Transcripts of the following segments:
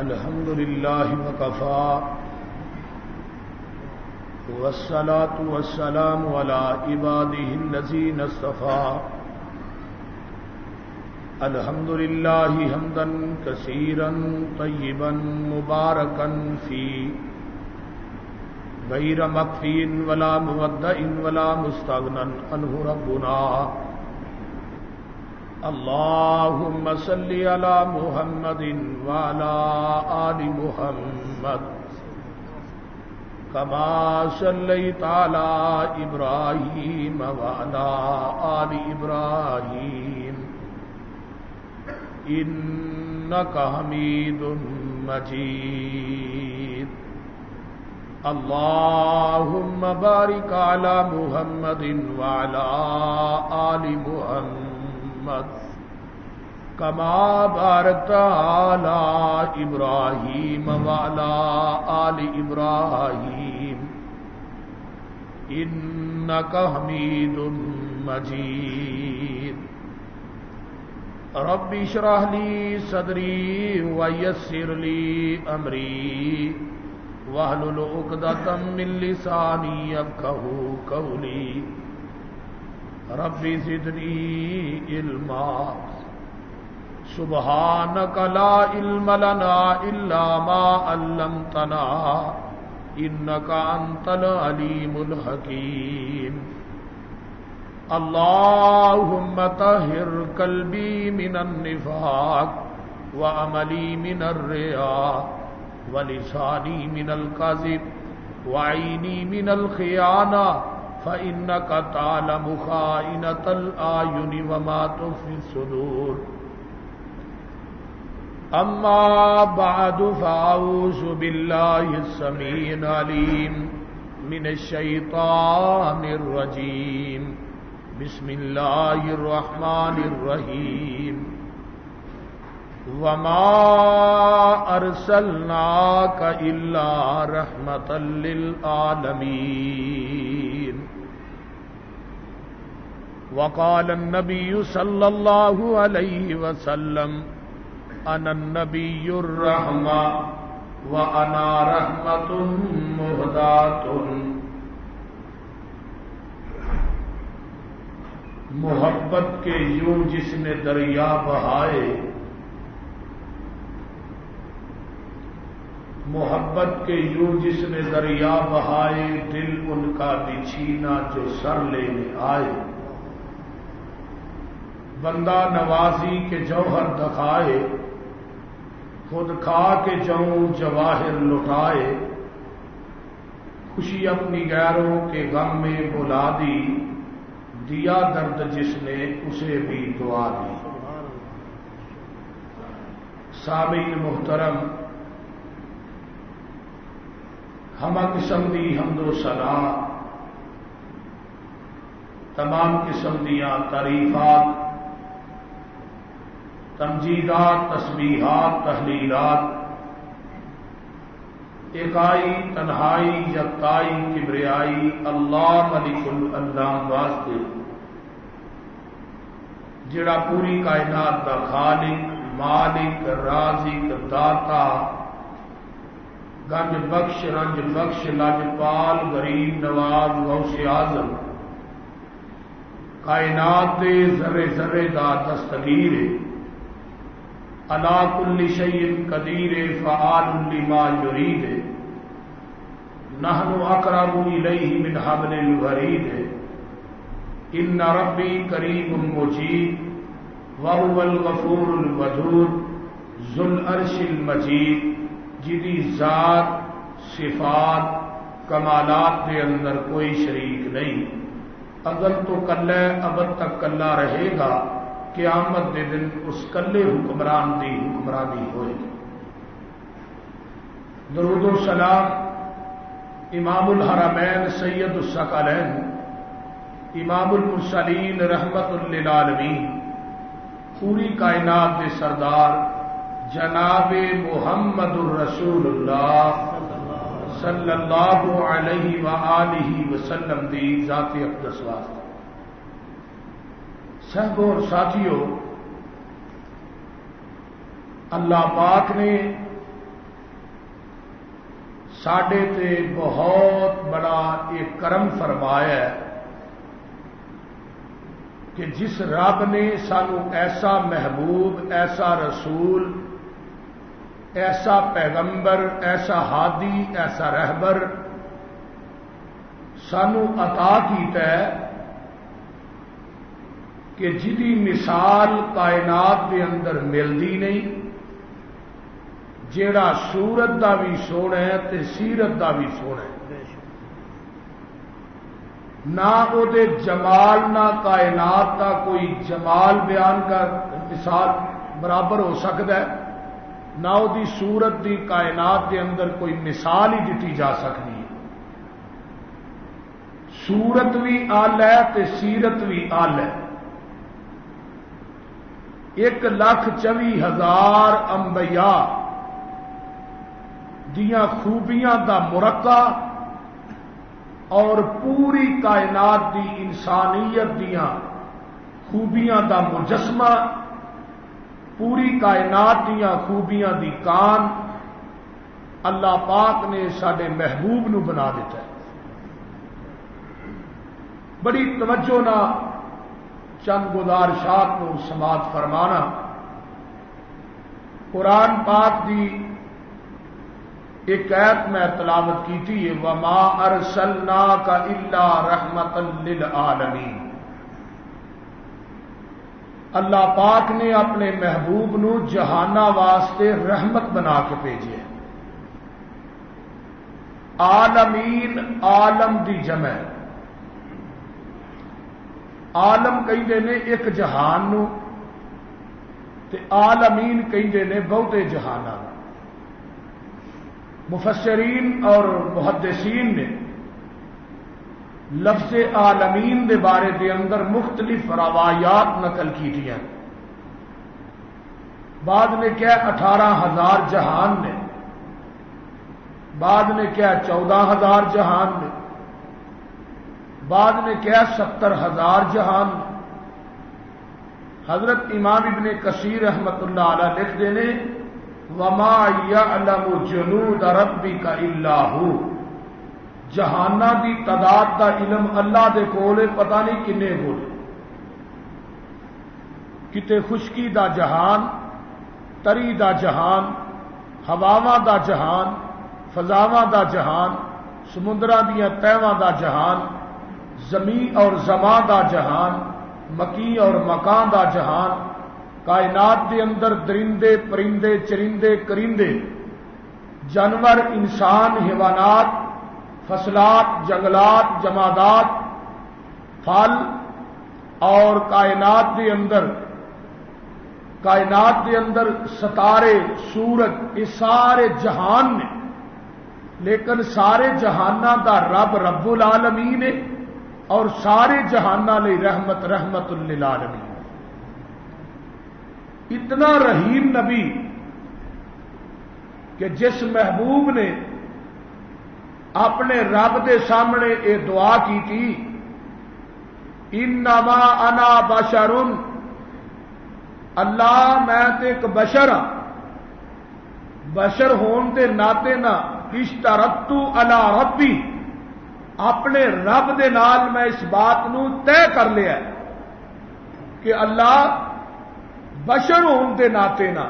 الحمد للہ وکفى والصلاة والسلام على عباده الذين اصطفى الحمد للہ حمدا كثيرا طيبا مباركا فيه غير مكفي ولا مودع ولا مستغنى عنه ربنا اللهم صل على محمد وعلى آل محمد كما صليت على إبراهيم وعلى آل إبراهيم إنك حميد مجيد اللهم بارك على محمد وعلى آل محمد كما باركت على إبراهيم وعلى آل إبراهيم إنك حميد مجيد رب اشرح لي صدري ويسر لي أمري واحلل عقدة من لساني يفقهوا قولي رب زدني علما سبحانك لا علم لنا إلا ما علمتنا إنك أنت العليم الحكيم اللهم طهر قلبي من النفاق وعملي من الرياء ولساني من الكذب وعيني من الخيانة فإنك تعلم خائنة الأعين وما تخفي الصدور أما بعد فأعوذ بالله السميع العليم من الشيطان الرجيم بسم الله الرحمن الرحيم وما أرسلناك إلا رحمة للعالمين وقال النبي صلى الله عليه وسلم أنا النبي الرحمة وأنا رحمة مهداة محبت کے یوں جس نے دریا بہائے محبت کے یوں جس نے دریا بہائے دل ان کا بچھینا جو سر لینے آئے بندہ نوازی کے جوہر دکھائے خود کھا کے جوں جواہر لٹائے خوشی اپنی غیروں کے غم میں بلا دی دیا درد جس نے اسے بھی دعا دی سامعین محترم ہمہ قسم دی حمد و ثنا تمام قسم دیاں تعریفات تمجیدات تسبیحات تحلیلات ایکائی تنہائی یکتائی کبریائی اللہ ملک الانام واسطے جڑا پوری کائنات دا خالق مالک رازق داتا گنج بخش رنج بخش لاجپال غریب نواز غوث اعظم کائنات دے ذرے ذرے دا دستگیر علی کل شیء قدیر فعال لما یرید نحن اقرب الیہ من حبل الورید ان ربی قریب مجیب وهو الغفور الودود ذو العرش المجید جدی ذات صفات کمالات کے اندر کوئی شریک نہیں اگر تو کلہ ابد تک کلہ رہے گا قیامت دے دن اس کلے حکمران دی حکمرانی ہوئے گی درود و سلام امام الحرمین سید الثقلین امام المرسلین رحمت للعالمین پوری کائنات کے سردار جناب محمد الرسول اللہ صلی اللہ علیہ وآلہ وسلم دی ذات اقدس واسطے صحبوں اور ساتھیوں، اللہ پاک نے ساڈے تے بہت بڑا ایک کرم فرمایا ہے کہ جس رب نے سانو ایسا محبوب، ایسا رسول، ایسا پیغمبر، ایسا ہادی، ایسا رہبر سانو عطا کیتا ہے کہ جدی مثال کائنات دے اندر ملدی نہیں، جیڑا صورت دا بھی سونا ہے تے سیرت دا بھی سونا ہے، نہ او دے جمال نہ کائنات دا کوئی جمال بیان کر مثال برابر ہو سکتا ہے، نہ او دی صورت دی کائنات دے اندر کوئی مثال ہی دیتی جا سکتی ہے۔ صورت بھی آل ہے تے سیرت بھی آل ہے۔ 1,24,000 انبیاء دیاں خوبیاں دا مرقع اور پوری کائنات دی انسانیت دیاں خوبیاں دا مجسمہ، پوری کائنات دیاں خوبیاں دی کان اللہ پاک نے ساڈے محبوب نو بنا دیتا ہے۔ بڑی توجہ نہ چند گزارشات کو سماعت فرمانا۔ قرآن پاک دی ایک آیت میں تلاوت کی تھی، وَمَا أَرْسَلْنَاكَ إِلَّا رَحْمَةً لِلْعَالَمِينَ۔ اللہ پاک نے اپنے محبوب نو جہانہ واسطے رحمت بنا کے بھیجے۔ عالمین عالم دی جمع، عالم کہندے نے ایک جہان نو تے عالمین کہندے نے بہتے جہاناں۔ مفسرین اور محدثین نے لفظ عالمین دے بارے دے اندر مختلف روایات نقل کی ہیں۔ بعد نے کیا 18,000 جہان نے، بعد نے کیا 14,000 جہان نے، بعد نے کیا 70,000 جہان نے۔ حضرت امام ابن کثیر رحمت اللہ علیہ لکھتے ہیں وَمَا يَعْلَمُ جُنُودَ رَبِّكَ إِلَّا هُوَ۔ جہاناں دی تعداد دا علم اللہ دے کولے، پتہ نہیں کنے کولے۔ کتے خشکی دا جہان، تری دا جہان، ہواواں دا جہان، فضاواں دا جہان، سمندراں دیاں تہواں دا جہان، زمین اور زمان دا جہان، مکی اور مکان دا جہان، کائنات دے اندر درندے پرندے چرندے کرندے، جانور انسان حیوانات، فصلات جنگلات جمادات، پھل اور کائنات دے اندر ستارے سورج، یہ سارے جہان نے، لیکن سارے جہاناں دا رب رب العالمین ہے اور سارے جہاناں لئی رحمت للعالمین۔ اتنا رحیم نبی کہ جس محبوب نے اپنے رب دے سامنے یہ دعا کی تھی، انما انا بشر، اللہ میں تے ایک بشر ہاں، بشر ہون دے ناطے نہ اشترطت علی ربی، اپنے رب دے نال میں اس بات نو طے کر لیا کہ اللہ بشر ہون دے ناطے نہ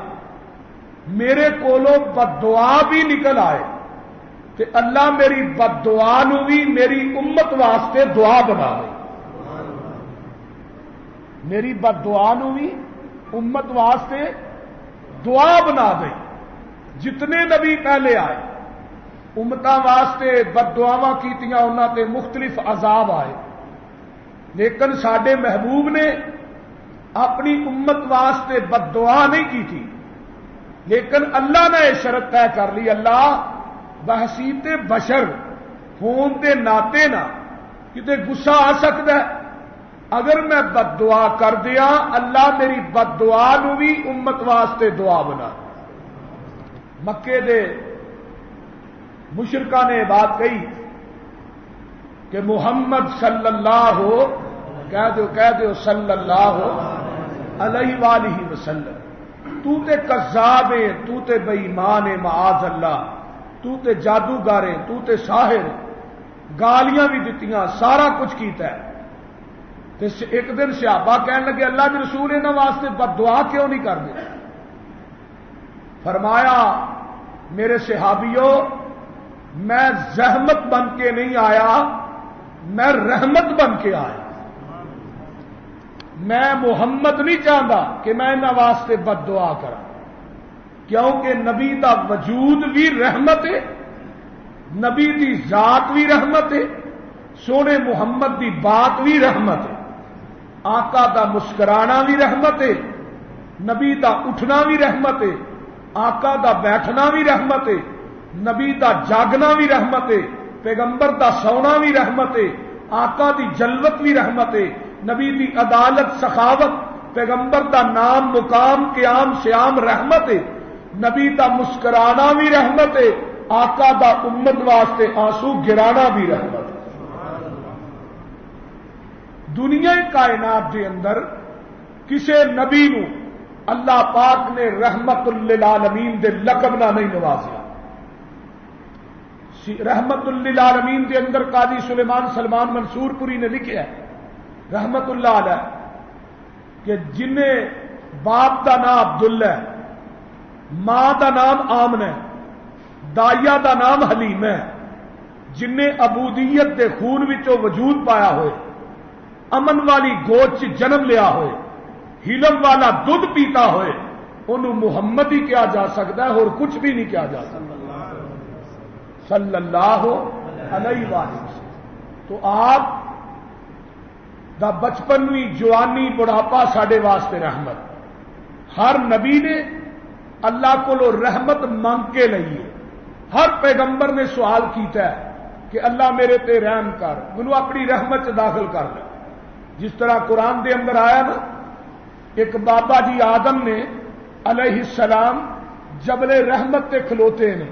میرے کولو بد دعا بھی نکل آئے کہ اللہ میری بد دعا نو بھی میری امت واسطے دعا بنا دے، میری بد دعا نو بھی امت واسطے دعا بنا دے۔ جتنے نبی پہلے آئے امتاں واسطے بد دعاواں کیتیاں، انہاں تے مختلف عذاب آئے، لیکن ساڈے محبوب نے اپنی امت واسطے بد دعا نہیں کی تھی، لیکن اللہ نے شرط طے کر لی، اللہ بحثیت بشر ہون دے ناطے نہ کتے غصہ آ سکتا ہے، اگر میں بد دعا کر دیا اللہ میری بد دعا نو بھی امت واسطے دعا بنا۔ مکے دے مشرکاں نے بات کہی کہ محمد صلی اللہ کہہ دو صلی اللہ علیہ وآلہ وسلم، تو تے کذاب ہے، تو تے بے ایمان ہے، معاذ اللہ، تو تے جادوگر ہے، تو تے ساحر، گالیاں بھی دتیاں، سارا کچھ کیتا ہے۔ تے ایک دن صحابہ کہنے لگے اللہ کے رسول انہاں واسطے بد دعا کیوں نہیں کر دے؟ فرمایا میرے صحابیوں، میں زحمت بن کے نہیں آیا، میں رحمت بن کے آیا۔ میں محمد نہیں چاہتا کہ میں انہاں واسطے بد دعا کرا، کیونکہ نبی دا وجود بھی رحمت ہے، نبی دی ذات بھی رحمت ہے، سونے محمد دی بات بھی رحمت ہے، آقا دا مسکرانا بھی رحمت ہے، نبی دا اٹھنا بھی رحمت ہے، آقا دا بیٹھنا بھی رحمت ہے، نبی دا جاگنا بھی رحمت ہے، پیغمبر دا سونا بھی رحمت ہے، آقا دی جلوت بھی رحمت ہے، نبی دی عدالت سخاوت، پیغمبر دا نام مقام قیام سیام رحمت ہے، نبی دا مسکرانا بھی رحمت ہے، آقا دا امت واسطے آنسو گرانا بھی رحمت ہے۔ دنیا کائنات کے اندر کسے نبی نو اللہ پاک نے رحمت للعالمین دے لقب نہ نہیں نوازیا۔ رحمت للعالمین کے اندر قاضی سلیمان سلمان منصور پوری نے لکھا ہے رحمت اللہ علیہ کہ جنہیں باپ دا نام عبداللہ ہے، ماں دا نام آمنہ ہے، دائیا دا نام حلیم ہے، جنہیں عبودیت دے خون وچوں وجود پایا ہوئے، امن والی گود چ جنم لیا ہوئے، حلم والا دودھ پیتا ہوئے، انہوں محمد ہی کیا جا سکتا ہے اور کچھ بھی نہیں کیا جا سکتا صلی اللہ علیہ وآلہ وسلم۔ تو آپ دا بچپنوی جوانی بڑھاپا ساڈے واسطے رحمت۔ ہر نبی نے اللہ کو رحمت مانگ کے لئیے، ہر پیغمبر نے سوال کیتا ہے کہ اللہ میرے تے رحم کر، مینوں اپنی رحمت داخل کر لے۔ جس طرح قرآن دے اندر آیا نا، ایک بابا جی آدم نے علیہ السلام جبل رحمت تے کھلوتے نے،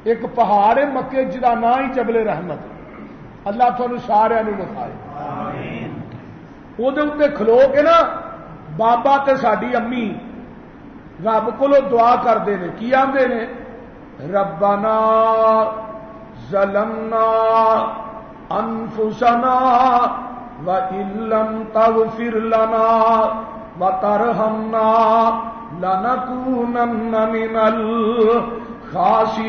ایک پہاڑ ہے مکے جدا نا ہی جبل رحمت، اللہ تھانوں سارے نوں بخائے۔ وہ کھلو کے نا بابا تے ساڈی امی رب کو دعا کرتے ہیں، کی آندے نے؟ ربنا ظلمنا انفسنا وَإِن لَّمْ تَغْفِرْ لَنَا وَتَرْحَمْنَا لَنَكُونَنَّ مِنَ الْخَاسِرِينَ۔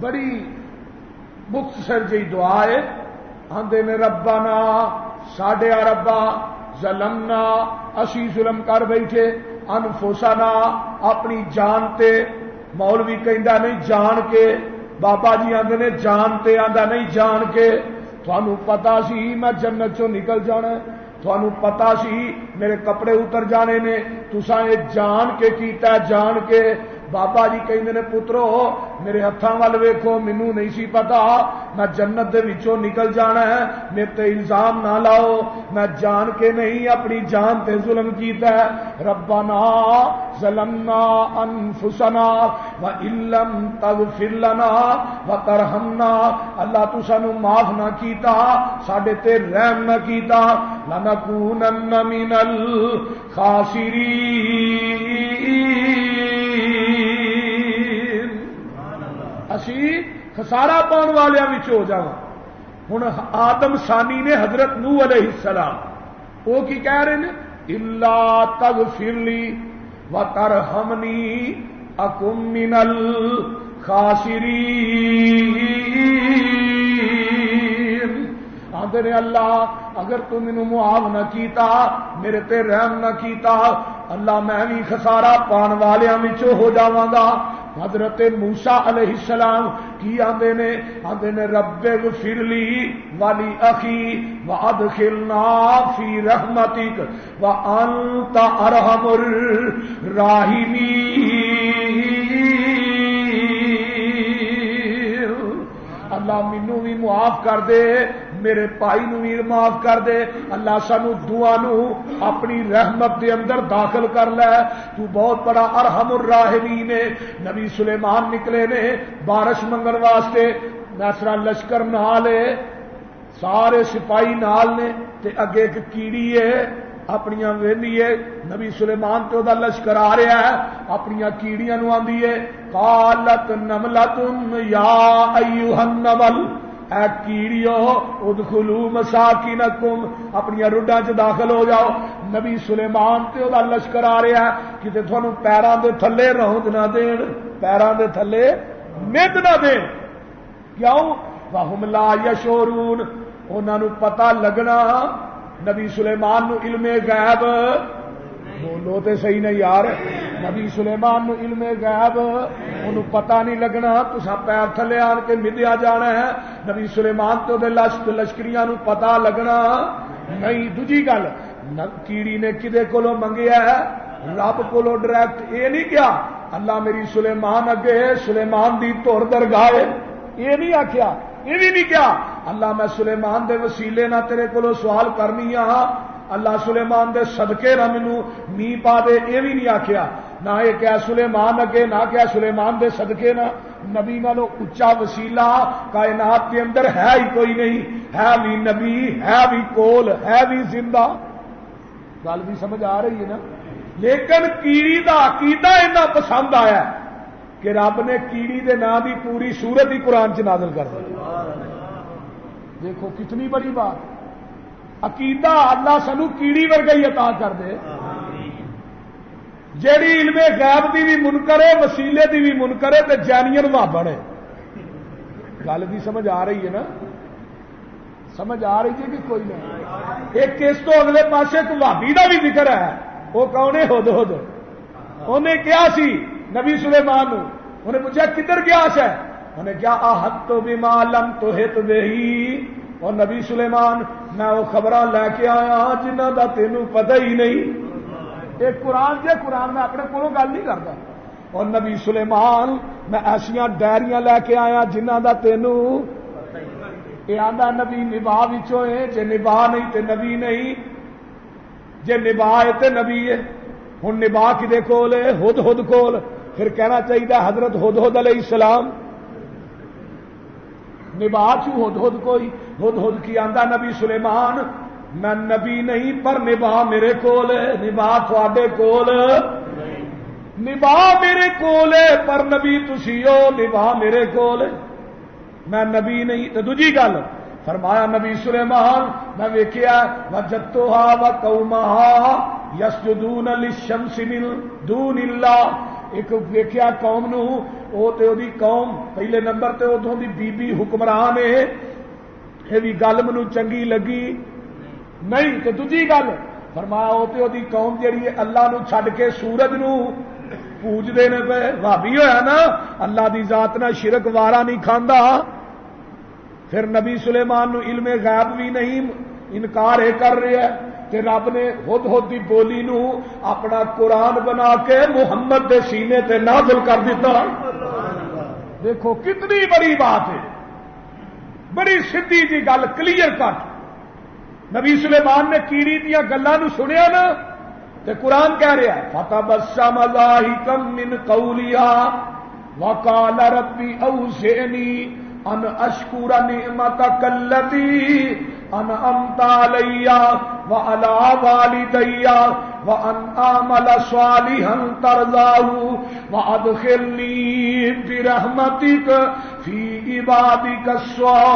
بڑی مختصر جی دعا ہے، آندے نے ربنا ساڈے ربا ظلمنا اسی ظلم کر بیٹھے، انفسنا اپنی جان تے، مولوی کہندا نہیں جان کے، بابا جی آندے نے جان تے، آندا نہیں جان کے۔ تھانوں پتا سی میں جنت چوں نکل جانا ہے، تھانوں پتا سی میرے کپڑے اتر جانے نے، تساں یہ جان کے کیتا ہے، جان کے۔ بابا جی کہندے نے پترو میرے ہتھاں ول ویکھو، مینوں نہیں سی پتا میں جنت دے وچوں نکل جانا ہے، میرے تے الزام نہ لاؤ، میں جان کے نہیں اپنی جان تے ظلم کیتا ہے۔ ربنا ظلمنا انفسنا وان لم تغفر لنا وترحمنا، اللہ تو سانو معاف نہ کیتا، ساڈے تے رحم نہ کیتا، لنکونن من الخاسرین، اسی خسارہ پاؤن والے ہو جاواں۔ ہن آدم ثانی نے حضرت نوح علیہ السلام وہ کی کہہ رہے ہیں؟ الا تغفر لی وترحمنی اکن من الخاسرین، آندے نے اللہ اگر تو مینوں معاف نہ کیتا، میرے تے رحم نہ کیتا، اللہ میں بھی خسارہ پان والیاں وچوں ہو جاواں گا۔ حضرت موسیٰ علیہ السلام کی آندے نے؟ آندے نے رب اغفر لی ولی اخی وادخلنا فی رحمتک وانت ارحم الراحمین، اللہ مینوں بھی معاف کر دے، میرے بھائی نو بھی معاف کر دے، اللہ سانو دعا نو اپنی رحمت دے اندر داخل کر لے، تو بہت بڑا ارحم الراحمین ہے۔ نبی سلیمان نکلے نے بارش منگن واسطے، ناسرا لشکر نال ہے، سارے سپاہی نال نے، تے اگے ایک کیڑی ہے اپنی ویلی ہے نبی سلیمان تے دا لشکر آ رہا ہے اپنی کیڑیاں نو آندی ہے قالت نملۃ یا ایھا النمل اے کیڑیو ادخلوا مساکنکم اپنی رڈاں چ داخل ہو جاؤ نبی سلیمان تے دا لشکر آ رہا ہے کتے تھانوں پیراں دے تھلے رہند نہ دین پیراں دے تھلے مد نہ دین کیوں وہم لا یشعرون انہاں نو پتہ لگنا نبی سلیمان نو علم غیب بولو تے صحیح نہیں یار نبی سلیمان نو علم غیب انہوں پتہ نہیں لگنا تساں پیر تھلے آن کے مدیا جانا ہے نبی سلیمان تو دے لشکریاں نو پتہ لگنا نہیں دوجی گل کیڑی نے کدے کولو منگیا ہے رب کولو ڈائریکٹ یہ نہیں کیا اللہ میری سلیمان اگے سلیمان دی تور درگاہ یہ نہیں آخیا یہ بھی نہیں کیا اللہ میں سلیمان دے وسیلے نہ تیرے کولو سوال کرنی ہاں اللہ سلیمان دے صدقے نہ مینوں می پا دے یہ بھی نہیں آخیا نہ یہ کیا سلیمان اگے نہ کیا سلیمان دے صدقے نہ نبی نالوں اچا وسیلہ کائنات کے اندر ہے ہی کوئی نہیں ہے بھی نبی ہے بھی کول ہے بھی زندہ گل بھی سمجھ آ رہی ہے نا لیکن کیڑی دا عقیدہ اتنا پسند آیا کہ رب نے کیڑی دے نام دی پوری سورت ہی قرآن چ نازل کر دی دیکھو کتنی بڑی بات عقیدہ اللہ سانو کیڑی ورگا ہی عطا کر دے جیڑی علم غیب دی بھی منکر ہے وسیلے دی بھی منکر ہے تے جینین وابڑ ہے گل بھی سمجھ آ رہی ہے نا سمجھ آ رہی ہے کہ کوئی نہیں ایک کس تو اگلے پاسے ایک وابی دا بھی ذکر ہے وہ کون ہے ہدہد انہیں کیا سی نبی سلیمان نو انہیں پوچھا کدھر گیا ہے انہیں کیا احط بما لم تحط بہی اور نبی سلیمان میں وہ خبراں لے کے آیا جنہ دا تینوں پتہ ہی نہیں ایک قرآن جے قرآن میں اپنے کولوں گل نہیں کرتا اور نبی سلیمان میں ایسیاں ڈائریاں لے کے آیا جنہ دا تینوں یہ آندا نبی نبا وچوں ہے جے نبا نہیں تے نبی نہیں جے نبا ہے تے نبی ہے ہن نبا کدے کول ہے ہدہد کول پھر کہنا چاہیے حضرت ہدہد علیہ السلام نبا چو ہدہد کوئی ہدہد کی آندا نبی سلیمان میں نبی نہیں پر نبا میرے کول ہے نبا تھوڑے کول نبا میرے کول ہے پر نبی تسی ہو نبا میرے کول ہے میں نبی نہیں تو دوجی گل فرمایا نبی سلیمان میں ویکھیا وجدتھا وقومھا یسجدون للشمس من دون اللہ ایک ویکھیا قوم نو او تے دی قوم پہلے نمبر تے ادھوں دی بی بی حکمران ہے یہ بھی گل مینوں چنگی لگی نہیں تے دوجی گل فرمایا او تے دی قوم جڑی ہے اللہ نو چھڈ کے سورج نو پوجدے نے پے بھابی ہویا نا اللہ دی ذات نہ شرک وارا نہیں کھاندا پھر نبی سلیمان نو علم غیب بھی نہیں انکار ہے کر رہا ہے کہ رب نے ہدہد دی بولی نو اپنا قرآن بنا کے محمد دے سینے تے نازل کر دیتا دیکھو کتنی بڑی بات ہے بڑی سیدھی جی گل کلیئر کٹ نبی سلیمان نے کیڑی دیا گلاں نو سنیا نا تے قرآن کہہ رہا ہے فتبسم ضاحکا من قولها وقال ربی اوزعنی ان اشکر نعمتک التی انعمت علی وعلی والدی وان اعمل صالحا ترضاه وادخلنی برحمتک فی عبادک الصالحین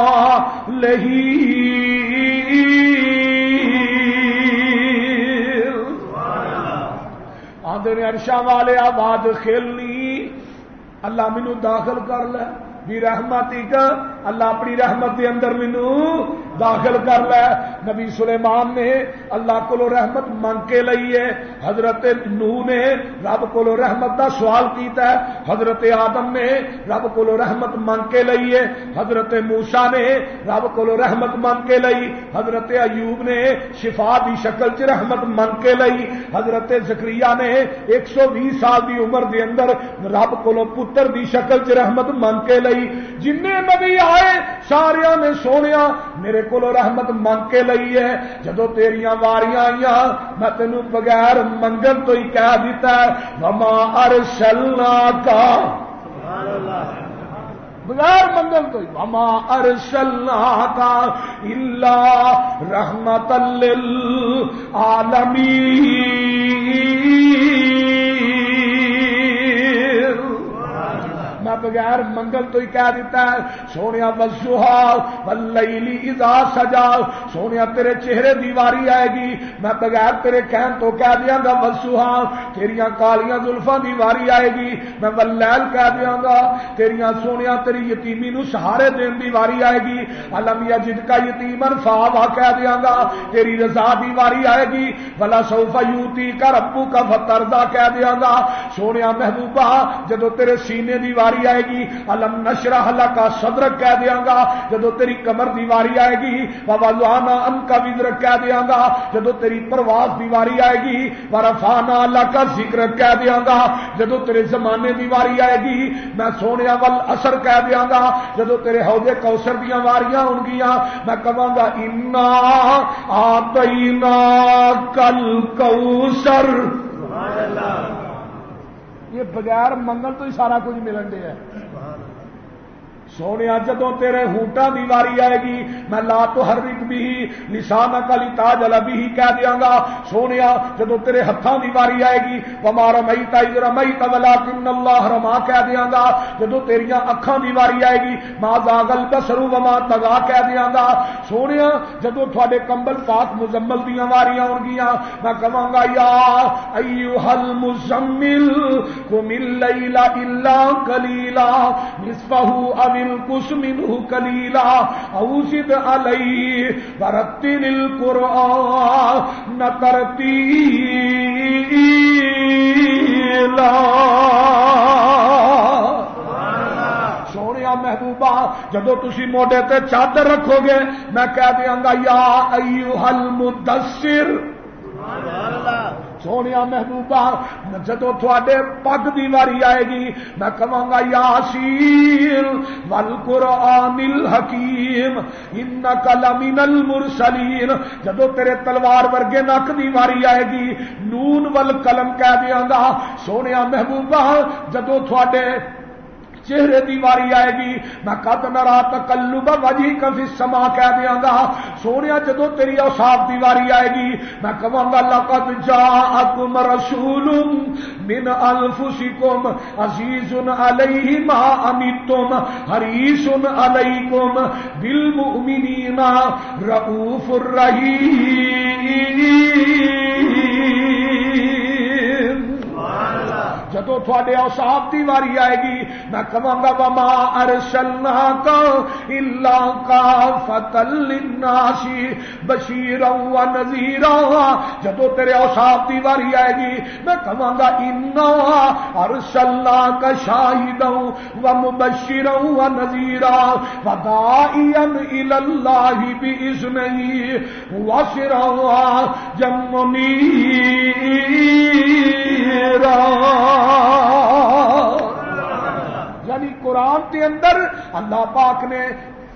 آدھے نے عرشاں والے آباد کھیلنی اللہ مینو داخل کر لے بھی رحمتی کا اللہ اپنی رحمت کے اندر مینو داخل کر لے نبی سلیمان نے اللہ کو رحمت منگ کے لئیے حضرت نوح نے رب کو رحمت دا سوال کیتا ہے حضرت آدم نے رب کو رحمت منگ کے لئیے حضرت موسیٰ نے رب کو رحمت منگ کے لئی حضرت ایوب نے شفا دی شکل چ رحمت منگ کے لئی حضرت زکریا نے 120 سال دی عمر دے اندر رب کو پتر دی شکل چ رحمت منگ کے لئی جن نبی آئے سارے نے سونیا میرے کو رحمت منگ کے لئی ہے جدو تیریاں واریاں آئیاں میں تینوں بغیر منگن تو ہی کہہ دیتا ہے وما ارسلناک بغیر منگل تو وما ارسلناک الا رحمۃ للعالمین، میں بغیر منگل تو ہی کہہ دیتا ہے سونیا والضحیٰ واللیل اذا سجا، سونیا تیرے چہرے دیواری آئے گی، میں بغیر تیرے کہن تو کہہ دیاں گا والضحیٰ، تیریاں کالیاں زلفاں دیواری آئے گی، میں واللیل کہہ دیاں گا، تیریاں سونیا تیری یتیمی نو سہارے دین دیواری آئے گی، الم یجد کا یتیمن فآویٰ کہہ دیاں گا، تیری رضا دیواری آئے گی، ولسوف یؤتیک ربک فترضیٰ کہہ دیاں گا، سونیا محبوبہ جدو تیرے سینے دیواری آئے گی، الم نشرح لک صدرک کہہ دیاں گا، جدو تیری کمر دیواری آئے گی، ووضعنا عنک وزرک کہہ دیاں گا، جدو تیری پرواز دیواری آئے گی، ورفعنا لک ذکرک کہہ دیاں گا، جدو تیرے زمانے دیواری آئے گی، میں سونیا والعصر کہہ دیاں گا، جدو تیرے حوض کوثر دیاں واریاں ہون گیاں، میں کہاں گا انا اعطیناک الکوثر۔ یہ بغیر منگل تو ہی سارا کچھ ملن دے ہے۔ سونیا جدوں تیرے ہونٹاں دی واری آئے گی، میں لا تحرک بھی لسانک لتعجل بھی کہہ دیاں گا، سونیا جدوں تیرے ہتھاں دی واری آئے گی، وما رمیت اذ رمیت ولکن اللہ رما کہہ دیاں گا، جدوں تیریاں اکھاں دی واری آئے گی، ما زاغ البصر وما طغى کہہ دیاں گا، سونیا جدوں تھوڑے کمبل پاک مزمل دیاں واریاں ہون گیاں، میں کہاں گا یا ایھا المزمل قم اللیل الا قلیلا نصفہ او انقص منه قلیلا او زد علیہ ورتل القرآن ترتیلا۔ سونیا محبوبہ جدو تسی موڈے تے چادر رکھو گے، میں کہہ دیاں گا یا ایھا المدثر۔ سونیا محبوبہ جدو تھوڑے پگ دی واری آئے گی، میں کہاں گا یاسین والقرآن الحکیم انک لمن المرسلین، جدو تیرے تلوار ورگے نک دی واری آئے گی، نون والقلم کہہ دیاں گا، سونیا محبوبہ جدو تھوڑے چہرے دی واری آئے گی، میں قد نرا تقلب وجہک فی السماء کہہ دیاں گا، سونیا جدو تیری اوصاف دی واری آئے گی، میں کہاں گا لقد جاءکم رسول من انفسکم عزیز علیہ ما عنتم حریص علیکم بالمؤمنین رؤوف الرحیم۔ جدو تھوڑے اوصاف دی واری آئے گی، میں کہاں گا وما ارسلناک الا کافۃ للناس بشیرا ونذیرا، جدو تیرے اوصاف دی واری آئے گی، میں کہاں گا انا ارسلناک شاہدا ومبشرا ونذیرا وداعیا الی اللہ باذنہ وسراجا منیرا۔ یعنی قرآن کے اندر اللہ پاک نے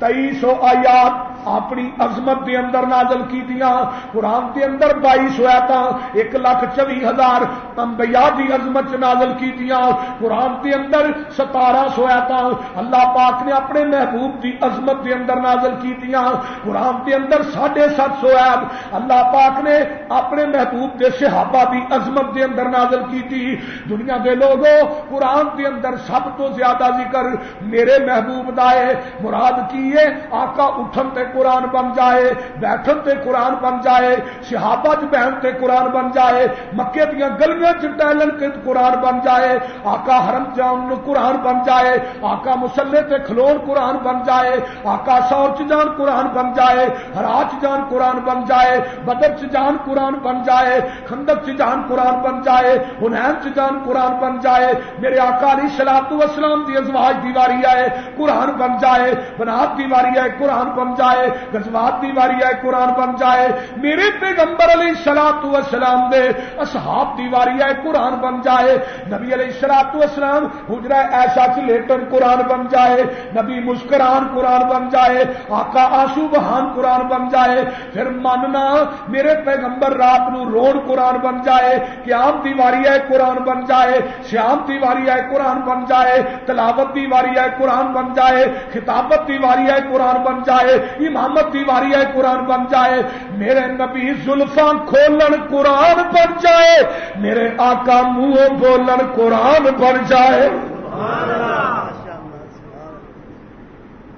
2300 آیات اپنی عظمت دے اندر نازل کی دیا، قرآن دے اندر 22 آیاتاں 1,24,000 انبیاء دی عظمت نازل کی دیا، قرآن دے اندر 1700 آیاتاں اللہ پاک نے اپنے محبوب دی عظمت دے اندر نازل کی دیا، قرآن دے اندر 750 آیات اللہ پاک نے اپنے محبوب دے صحابہ دی عظمت دے اندر نازل کی تھی۔ دنیا دے لوگوں قرآن دے اندر سب تو زیادہ ذکر میرے محبوب دا ہے، مراد کی آقا اٹھن تے قرآن بن جائے، بیٹھن تے قرآن بن جائے، صحابہ چ بہن تے قرآن بن جائے، مکے دیاں گلیاں چ ٹہلن تے قرآن بن جائے، آقا حرم جان قرآن بن جائے، آقا مصلے تے کھلون قرآن بن جائے، آقا سور چ جان قرآن بن جائے، ہراچ جان قرآن بن جائے، بدر چ جان قرآن بن جائے، خندق چ جان قرآن بن جائے، حنین چ جان قرآن بن جائے، میرے آقا علیہ الصلوۃ والسلام دی ازواج دی واری آئے قرآن بن جائے، بنات دی واری آئے قرآن بن جائے، جائے، غزوات دی واری ہے قرآن بن جائے، میرے پیغمبر علیہ الصلوۃ والسلام دے اصحاب دی واری ہے قرآن بن جائے، نبی علیہ الصلوۃ والسلام حجرہ عائشہ چ لیٹن قرآن بن جائے، نبی مسکران قرآن بن جائے، آقا آنسو بہان قرآن بن جائے، پھر ماننا میرے پیغمبر رات نو روڑ قرآن بن جائے، قیام دی واری ہے قرآن بن جائے، شیام دی واری ہے قرآن بن جائے، تلاوت دی واری ہے قرآن بن جائے، خطابت دی واری ہے قرآن بن جائے، امامت دی واری ہے قرآن بن جائے، میرے نبی زلفاں کھولن قرآن بن جائے، میرے آقا منہ بولن قرآن بن جائے۔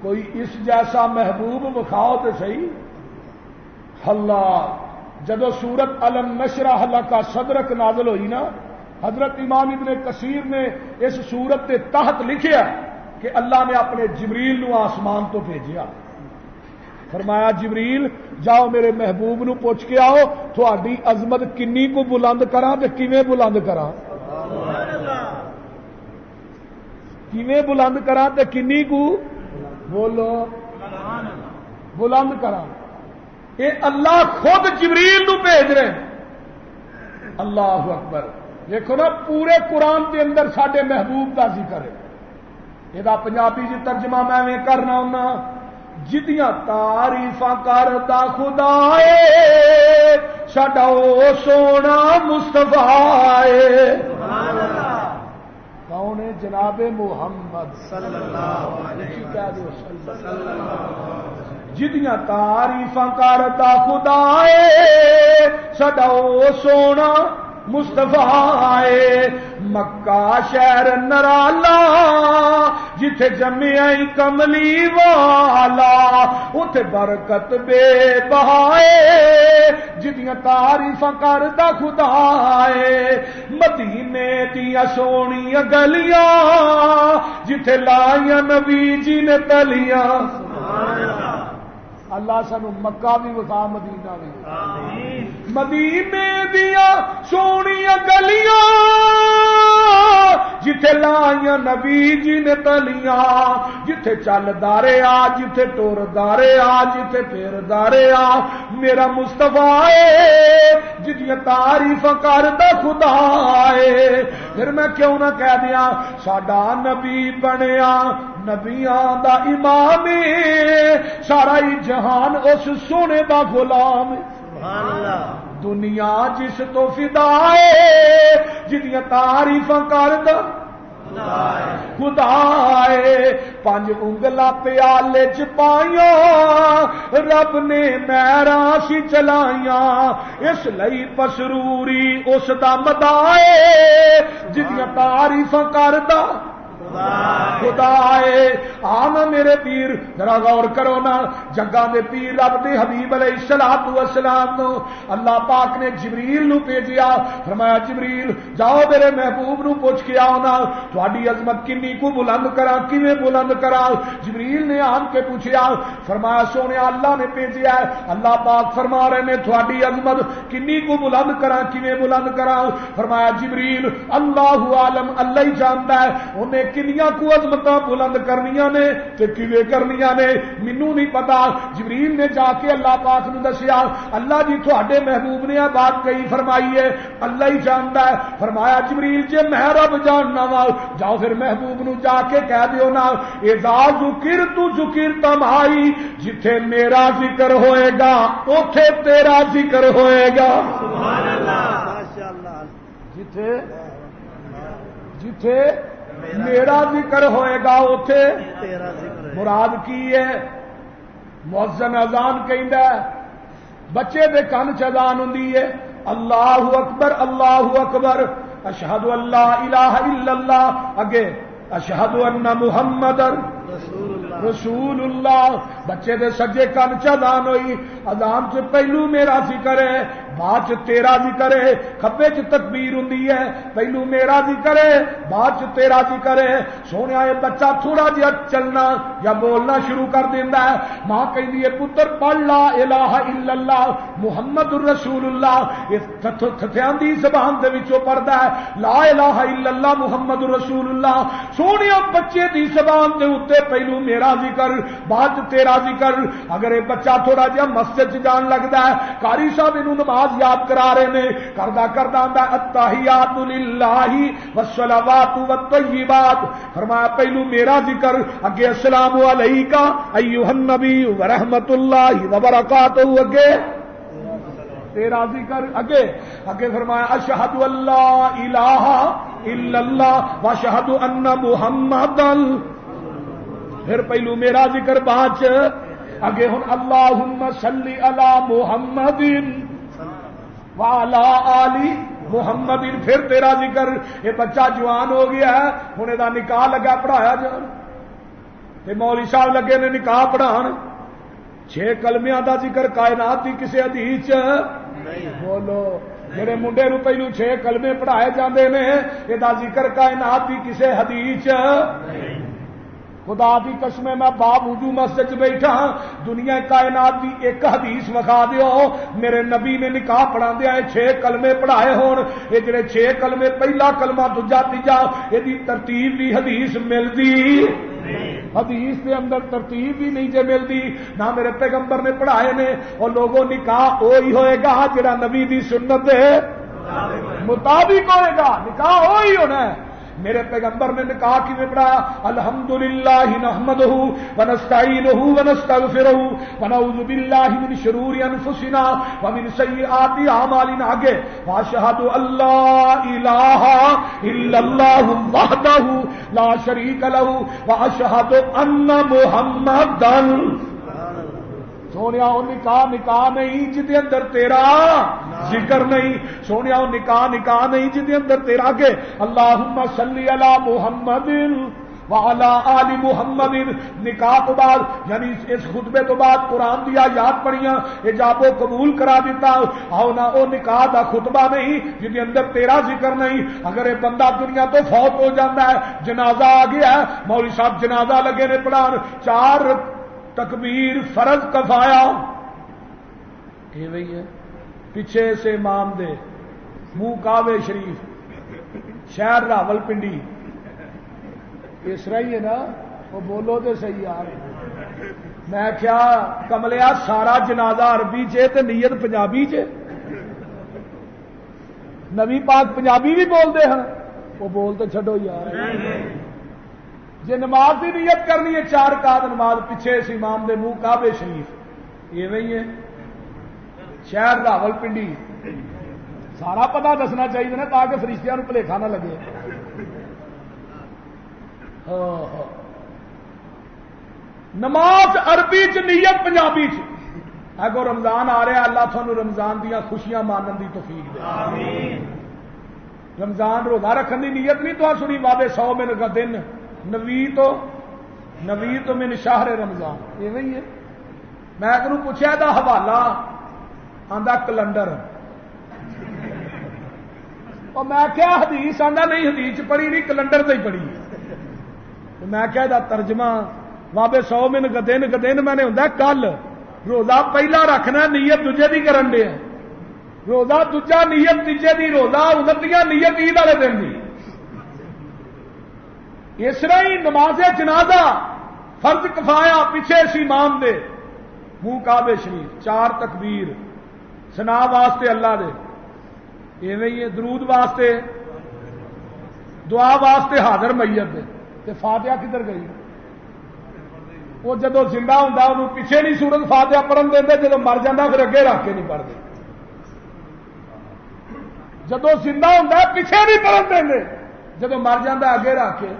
کوئی اس جیسا محبوب بکھاؤ تو صحیح۔ اللہ جدو سورت علم نشرح لک صدرک نازل ہوئی نا، حضرت امام ابن کثیر نے اس سورت کے تحت لکھیا کہ اللہ نے اپنے جبریل نو آسمان تو بھیجیا، فرمایا جبریل جاؤ میرے محبوب نو پوچھ کے آؤ تھوڑی عظمت کنی کو بلند کراں تے کیویں بلند کراں، کیویں بلند کراں تے کنی کو بولو بلند کراں۔ اے اللہ خود جبریل نو بھیج رہے ہیں۔ اللہ اکبر، دیکھو نا پورے قرآن کے اندر ساڈے محبوب کا ذکر ہے۔ یہ پنجابی جی ترجمہ میں کرنا ہونا، جدیاں تعریفاں کردا خدا اے ساڈا او سونا مصطفیٰ اے۔ کون ہے؟ جناب محمد صلی اللہ علیہ وسلم۔ جدیاں تعریفاں کردا خدا اے ساڈا او سونا مصطفیٰ اے، مکہ شہر نرالا جتھے جمیا کملی والا اتے برکت بے بہائے، جدیاں تعریفاں کردا خدا اے، مدینے دیا سونیاں گلیاں جتھے لائیاں نبی جی نے تلیاں۔ اللہ سانو مکہ بھی وفا مدینہ بھی، مدینے دیا سونیاں گلیاں جتھے لائیاں نبی جی نے تلیاں، جتھے چل دارے آ جتھے ٹور دارے آ جتھے پھر دارے آ میرا مصطفیٰ اے، جدیاں تعریفاں کردا خدا اے۔ پھر میں کیوں نہ کہہ دیاں ساڈا نبی بنیا نبیاں دا امام اے، سارا ہی جہان اس سونے دا غلام اے۔ سبحان اللہ۔ دنیا جس تو فدا اے جدیاں تعریفاں کردا خدا اے، پانچ انگلاں پیالے چ پائیاں رب نے مہراں سی چلائیاں، اس لئی پسروری اس دا مدا اے جدیاں تعریفاں کردا خدا اے۔ آنا میرے پیر ذرا غور کرو نا، جگہ دے پیر رب دے حبیب علیہ الصلوۃ والسلام نو اللہ پاک نے جبریل نو بھیجیا، فرمایا جبریل جاؤ میرے محبوب نو پوچھ کے آؤ نا تھوڑی عظمت کنی کو بلند کراں، کیویں بلند کراں۔ جبریل نے آن کے پوچھیا، فرمایا سونے اللہ نے بھیجیا ہے، اللہ پاک فرما رہے نے تھوڑی عظمت کنی کو بلند کراں، کیویں بلند کراں۔ فرمایا جبریل اللہ عالم، اللہ ہی جانتا ہے انہیں کنیاں کو عظمتاں بلند کرنیاں نے تے کیویں کرنیاں نے، مینوں نہیں پتا۔ جبریل نے جا کے اللہ پاک نو دسیا، اللہ جی تھوڑے محبوب نے بات کہی فرمائی ہے، اللہ ہی جانتا ہے۔ فرمایا جبریل جے میں رب جاننا وا جاؤ پھر محبوب نو جا کے کہہ دیو نا اذا ذکرت ذکرت مائی، جتھے میرا ذکر ہوئے گا اوتھے تیرا ذکر ہوئے گا۔ سبحان اللہ، ماشاءاللہ۔ جتھے میرا ذکر ہوئے گا اوتھے مراد کی ہے؟ مؤذن اذان کہندا ہے، بچے دے کان چ اذان ہوندی ہے اللہ اکبر اللہ اکبر، اشہد ان لا الہ الا اللہ، اگے اشہد ان محمد رسول اللہ، بچے دے سجے کان چ اذان ہوئی، اذان سے پہلو میرا ذکر ہے، بعد چ تیرا ذکر ہے، کھبے چ تکبیر ہوندی ہے، پہلو میرا ذکر ہے بعد چ تیرا ذکر ہے۔ سونیا یہ بچہ تھوڑا جہا چلنا یا بولنا شروع کر دیندا ہے، ماں کہندی ہے پتر پڑھ لا الہ الا اللہ محمد الرسول اللہ، اس تھتیاں دی زبان دے وچوں پڑھدا ہے لا الہ الا اللہ محمد الرسول اللہ۔ سونیا بچے دی زبان دے اوتے پہلو میرا ذکر بعد تیرا ذکر۔ اگر یہ بچہ تھوڑا جہا مسجد جان لگتا ہے، قاری صاحب انہوں نماز یاد کرا رہے ہیں، کردا کردا آندا التحیات للہ والصلوات والطیبات، فرمایا پہلو میرا ذکر اگے السلام علیکہ ایھا النبی ورحمۃ اللہ وبرکاتہ، اگے تیرا ذکر، اگے فرمایا اشہد ان لا الہ الا اللہ واشہد ان محمدا، پھر پہلو میرا ذکر بعد اگے ہن اللہم صلی علی محمد وعلی آل محمد، پھر تیرا ذکر۔ یہ بچہ جوان ہو گیا ہے، ہن دا نکاح لگا پڑھایا جان، تے مولوی صاحب لگے نے نکاح پڑھان، 6 کلمیاں دا ذکر کائنات دی کسے حدیث بولو، جڑے منڈے نو پہلو 6 کلمے پڑھائے جاندے نے، یہ دا ذکر کائنات دی کسے حدیث خدا دی قسم میں باوجود مسجد بیٹھا ہاں، دنیا کائنات دی ایک حدیث وکھا دیو میرے نبی نے نکاح پڑھاندے آئے 6 کلمے پڑھائے ہون، یہ جڑے 6 کلمے پہلا کلمہ دوجا تیجا یہ دی ترتیب بھی حدیث ملدی، حدیث کے اندر ترتیب بھی نہیں جے ملدی، نہ میرے پیغمبر نے پڑھائے نے۔ اور لوگوں نکاح وہی ہوئے گا جڑا نبی دی سنت مطابق ہوئے گا، نکاح وہی ہونا ہے۔ میرے پیغمبر نے نکاح کی میں پڑھایا الحمدللہ نحمدہ ونستعینہ ونستغفرہ ونعوذ باللہ من شرور انفسنا ومن سیئات اعمالنا، آگے واشہد ان لا الہ الا اللہ وحدہ لا شریک لہ واشہد ان محمدا، سونیا وہ نکاح نہیں جدے اندر تیرا ذکر نہیں، سونیا وہ نکاح نہیں جدے اندر تیرا کے اللہم صلی علی محمد وعلی آل محمد۔ نکاح تو بعد یعنی اس خطبے تو بعد قرآن دیا یاد پڑھیاں ایجاب و قبول کرا دیتا، آؤ نہ وہ نکاح دا خطبہ نہیں جدے اندر تیرا ذکر نہیں۔ اگر یہ بندہ دنیا تو فوت ہو جاتا ہے، جنازہ آ گیا ہے، مولوی صاحب جنازہ لگے نے پڑھان، 4 تکبیر فرض کفایا کہ وہی ہے، پیچھے سے امام دے منہ کعبے شریف شہر راول پنڈی، اس طرح ہی ہے نا، وہ بولو تو صحیح یار۔ میں کیا کملیا سارا جنازہ عربی چ تے نیت پنجابی چ، نبی پاک پنجابی بھی بولتے ہیں، وہ بولتے چھڈو یار۔ جی نماز کی نیت کرنی ہے 4 رکعت نماز، پیچھے اس امام دے منہ کعبے شریف، یہ وہی ہے شہر راول پنڈی، سارا پتا دسنا چاہیے نا تاکہ فرشتیاں نو بھلیکھا نہ لگے۔ نماز عربی چ نیت پنجابی چ، اگو رمضان آ رہا، اللہ تھانوں رمضان دیا خوشیاں مانن دی توفیق دے۔ رمضان روزہ رکھن دی نیت نہیں تو سنی وعدے 100 من کا دن نوی تو من شہر رمضان، یہ وہی ہے۔ میں ایک پوچھا دا حوالہ آندا کلنڈر، اور میں کیا حدیث آندا نہیں، حدیث پڑھی نہیں کلنڈر سے ہی پڑھی، میں کیا دا ترجمہ وابے 100 من کا دن میں نے ہوں کل روزہ پہلا رکھنا نیت دوجے دی کرن دے، روزہ دوجا نیت تیجے دی، روزہ ادھر نیت عید والے دن دی۔ اس طرح ہی نماز جنازہ فرض کفایا، پیچھے سی امام دے منہ کعبے شریف 4 تکبیر، سنا واسطے اللہ دے، ایویں ہی درود واسطے، دعا واسطے حاضر میت دے، تے فاتحہ کدھر گئی؟ وہ جدو زندہ ہوں انہوں پیچھے نہیں سورت فاتحہ پڑھن دیں، جدو مر جاتا پھر اگے رکھ کے نہیں پڑھتے، جدو زندہ ہوں پیچھے نہیں پڑھن دیں، جدو مر جاتا اگے رکھ کے۔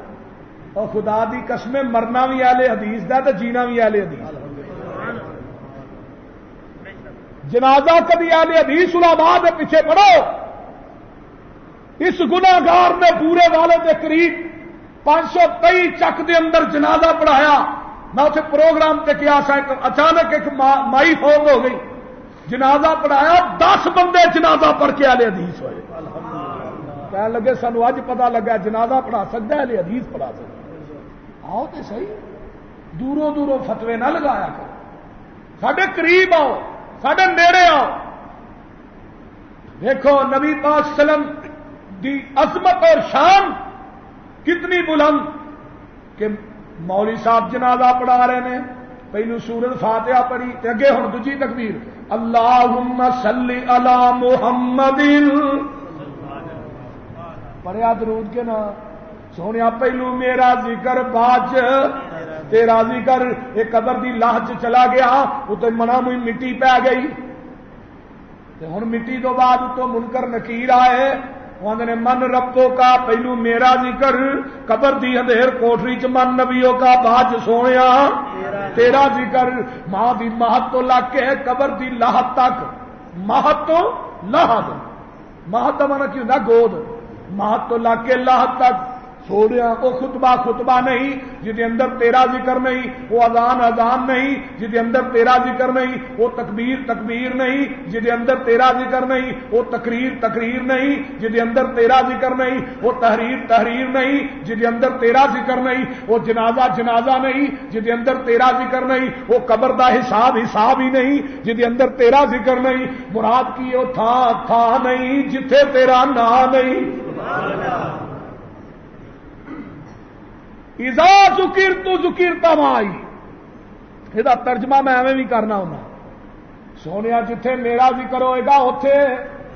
اور خدا دی قسم مرنا بھی اہل حدیث دا تے جینا بھی اہل حدیث۔ جنازہ کبھی اہل حدیث علماء دے پیچھے پڑھو، اس گناہگار نے پورے والے دے قریب 523 چک دے اندر جنازہ پڑھایا، میں اسے پروگرام تے کیا سا، اچانک ایک مائی فوت ہو گئی، جنازہ پڑھایا 10 بندے جنازہ پڑھ کے اہل حدیث ہوئے. کہنے لگے سانو اج پتا لگا جنازہ پڑھا سکتا ہے اہل حدیث پڑھا سکتا. آؤ تو صحیح, دوروں دوروں فتوے نہ لگایا کر, ساڈے قریب آؤ, ساڈے نیڑے آؤ. دیکھو نبی پاک صلی اللہ علیہ وسلم دی عظمت اور شان کتنی بلند کہ مولوی صاحب جنازہ پڑھا رہے ہیں, پہلو سورۃ فاتحہ پڑھی تے اگے ہن دوجی تکبیر, اللہم صلی علی محمد, پڑھیا درود کے نا سونے, پہلو میرا ذکر باج تیرا ذکر. ایک قبر دی لاہ چ چلا گیا, اتنے منا منہ مٹی پی گئی, ہن مٹی تو بعد تو منکر نکیر آئے, نے من ربوں کا پہلو میرا ذکر, قبر دی اندھیر کوٹری چ من نبیوں کا باج سویا تیرا ذکر. ماں دی مہت تو لگ کے قبر دی لاہت تک, مہت تو لاہت, مہت کا مانا کی ہوتا گود, مہت تو لگ کے لاہت تک سوڑیا. وہ خطبہ نہیں جہد اندر تیرا ذکر نہیں, وہ اذان نہیں جہد اندر تیرا ذکر نہیں, وہ تکبیر نہیں جہد اندر تیرا ذکر نہیں, وہ تقریر نہیں جہد اندر تیرا ذکر نہیں, وہ تحریر نہیں جہد اندر تیرا ذکر نہیں, وہ جنازہ نہیں جہد اندر تیرا ذکر نہیں, وہ قبر دا حساب ہی نہیں جہد اندر تیرا ذکر نہیں. مراد کی وہ تھا نہیں جتھے تیرا نا نہیں. اذا ذکرت ذکرت معی, یہ ترجمہ میں ایویں بھی کرنا ہوں. سونیا جتھے میرا ذکر ہوئے گا اوتھے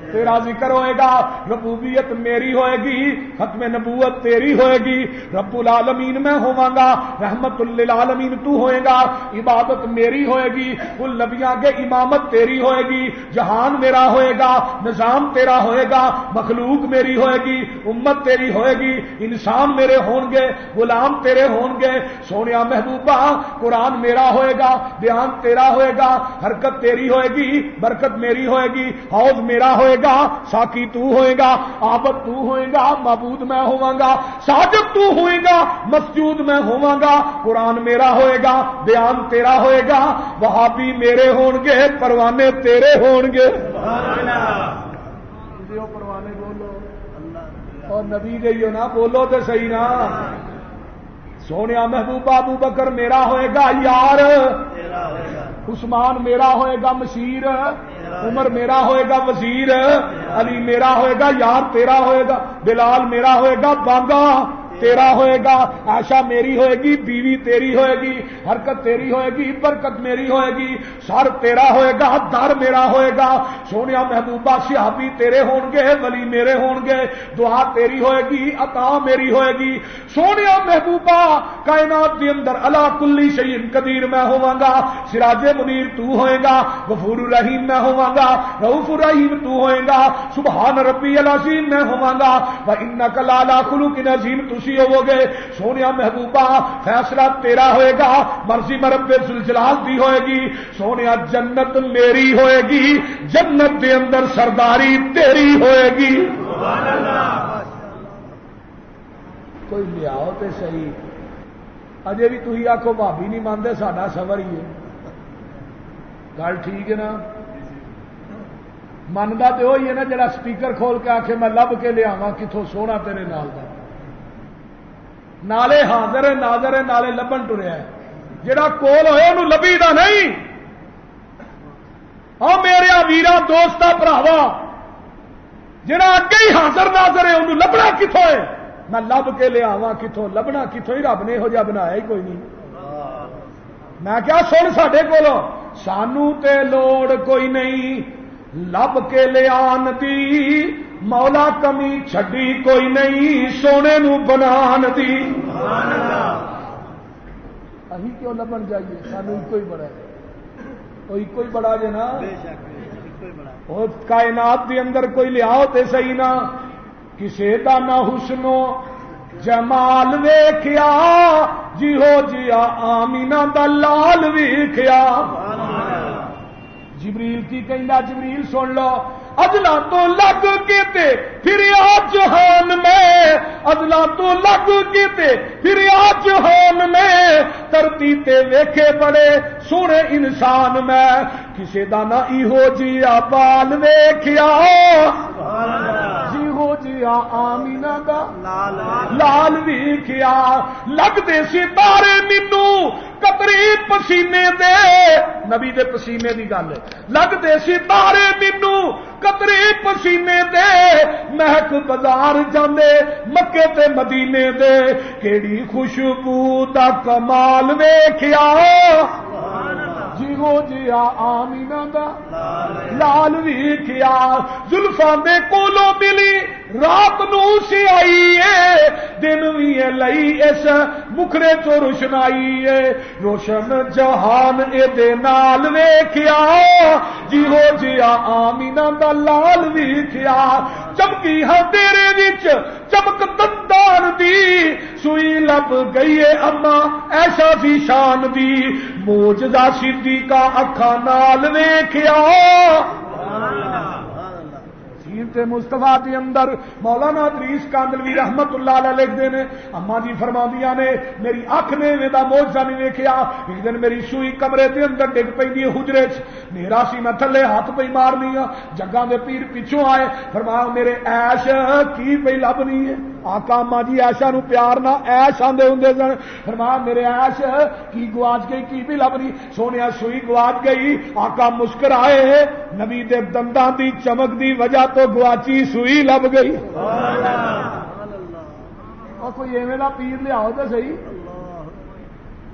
تیرا ذکر ہوئے گا. ربوبیت میری ہوئے گی, ختم نبوت تیری ہوئے گی, رب العالمین میں ہوواں گا, رحمت للعالمین تو ہوئے گا, عبادت میری ہوئے گی, کل نبیاں کے امامت تیری ہوئے گی, جہان میرا ہوئے گا, نظام تیرا ہوئے گا, مخلوق میری ہوئے گی, امت تیری ہوئے گی, انسان میرے ہون گے, غلام تیرے ہون گے. سونیا محبوبہ قرآن میرا ہوئے گا, بیان تیرا ہوئے گا, حرکت تیری ہوئے گی, برکت میری ہوئے گی, حوض میرا ہوئے گا, ساقی تو ہوئے گا, عابد تو ہوئے گا, معبود میں ہوواں گا, ساجد تو ہوئے گا, مسجود میں ہوواں گا. قرآن میرا ہوئے گا, بیان تیرا ہوئے گا, وہابی میرے ہون گے, پروانے تیرے ہون گے. پروانے بولو اور نبی گئی ہو نا, بولو تو صحیح نا. سونیا محبوبہ ابو بکر میرا ہوئے گا یار, عثمان میرا ہوئے گا مشیر, عمر میرا ہوئے گا وزیر, علی میرا ہوئے گا یار تیرا ہوئے گا, بلال میرا ہوئے گا بانگا تیرا ہوئے گا, عائشہ میری ہوئے گی, بیوی تیری ہوئے گی, حرکت تیری ہوئے گی, برکت میری ہوئے گی, سر تیرا ہوئے گا, در میرا ہوئے گا. سونیا محبوبہ صحابی تیرے ہون گے, ولی میرے ہون گے, دعا تیری ہوئے گی, عطا میری ہوئے گی. سونیا محبوبہ کائنات کے اندر الا کلی شیء قدیر میں ہوواں گا, سراج منیر تو ہوئے گا, غفور الرحیم میں ہوواں گا, رؤوف الرحیم تو ہوئے گا, سبحان ربی العظیم میں ہوواں گا, وانک لعلی خلق عظیم تسی ہو گے. سونیا محبوبہ فیصلہ تیرا ہوئے گا, مرضی مرب ذوالجلال دی ہوئے گی. سونیا جنت میری ہوئے گی, جنت دے اندر سرداری تیری ہوئے گی. سبحان اللہ. کوئی لیاؤ تے صحیح. اجے بھی تھی آخو بھابی نہیں مانتے, ساڈا سفر ہی ہے. گل ٹھیک ہے نا, منتا تو وہی ہے نا جڑا سپیکر کھول کے آخے میں لب کے لیا کتوں سونا تیرے نال دا, نالے حاضر ہے ناظر ہے, نالے لبن ٹریا ہے. جڑا کول ہوئے انہوں لبی دا نہیں. اور میرے ویرا دوستا براوا جڑا اگے ہی حاضر ناظر ہے انہوں لبنا کتوں ہے, میں لب کے لیا کتوں, لبنا کتوں ہی, رب نے یہو جہا بنایا ہی کوئی نہیں. میں کیا سن ساڈے کولوں, سانو تے لوڑ کوئی نہیں لب کے لیان دی, مولا کمی چھڈی کوئی نہیں سونے نو بنان دی. اہی کیوں لبن جائیے, سانو ایک ہی بڑا ہے, وہ ایک ہی بڑا جے نا. اور کائنات دی اندر کوئی لیاؤ تے صحیح نا, کسے دا نہ حسنو جمال ویکھیا, جی ہو جیا آمینہ دا لال ویکھیا. جبریل کی کہندا, جبریل سن لو, اجلا تو لگ کے تے پھر جہان میں ادلا تو لگ کیتے پھر آج ہون میں ترتی تے ویکھے بڑے سونے انسان میں کسے دا نہ ایہو جیا بال ویکھیا جیہو جیا آمینہ دا لال ویکھیا لگدے ستارے مینوں قطری پسینے دے نبی دے پسینے دی گل ہے لگدے ستارے مینوں قطری پسینے دے مہک بازار جاندے مکے تے مدینے دے کیڑی خوشبو دا کمال ویکھیا جیہو جیا آمینہ دا لال ویکھیا زلفاں دے کولوں ملی رات نو سی آئی ہے دن بھی لئی اس مکھڑے تو روشنائی ہے روشن جہان اے دے نال ویکھیا جیہو جیا آمینہ دا لال ویکھیا چمکی ہاں تیرے وچ چمک دندان دی سوئی لب گئی ہے اما ایسا سی شان دی موجزہ صدیقہ اکھاں نال ویکھیا سیرت مصطفیٰ کے اندر مولانا ادریس کاندلوی رحمت اللہ علیہ لکھتے ہیں اما جی فرماندیاں نے میری اکھ نے ویدا موجزہ نہیں ویکھیا ایک دن میری سوئی کمرے دے اندر ڈگ پئی حجرے چ میرا سی میں تھلے ہاتھ پئی مارنی ہاں جگہ دے پیر پیچھوں آئے فرمایا میرے ایش کی پئی لبنی ہے آقا اما جی ایشا نو پیار نہ ایش آندے ہوندے سن فرمایا میرے ایش کی گواچ گئی کی بھی لبنی سونیا سوئی گواچ گئی آقا مسکرائے نبی دے دنداں دی چمک دی وجہ تو گواچی سوئی لب گئی اور کوئی ایویں دا پیر لیاؤ تے صحیح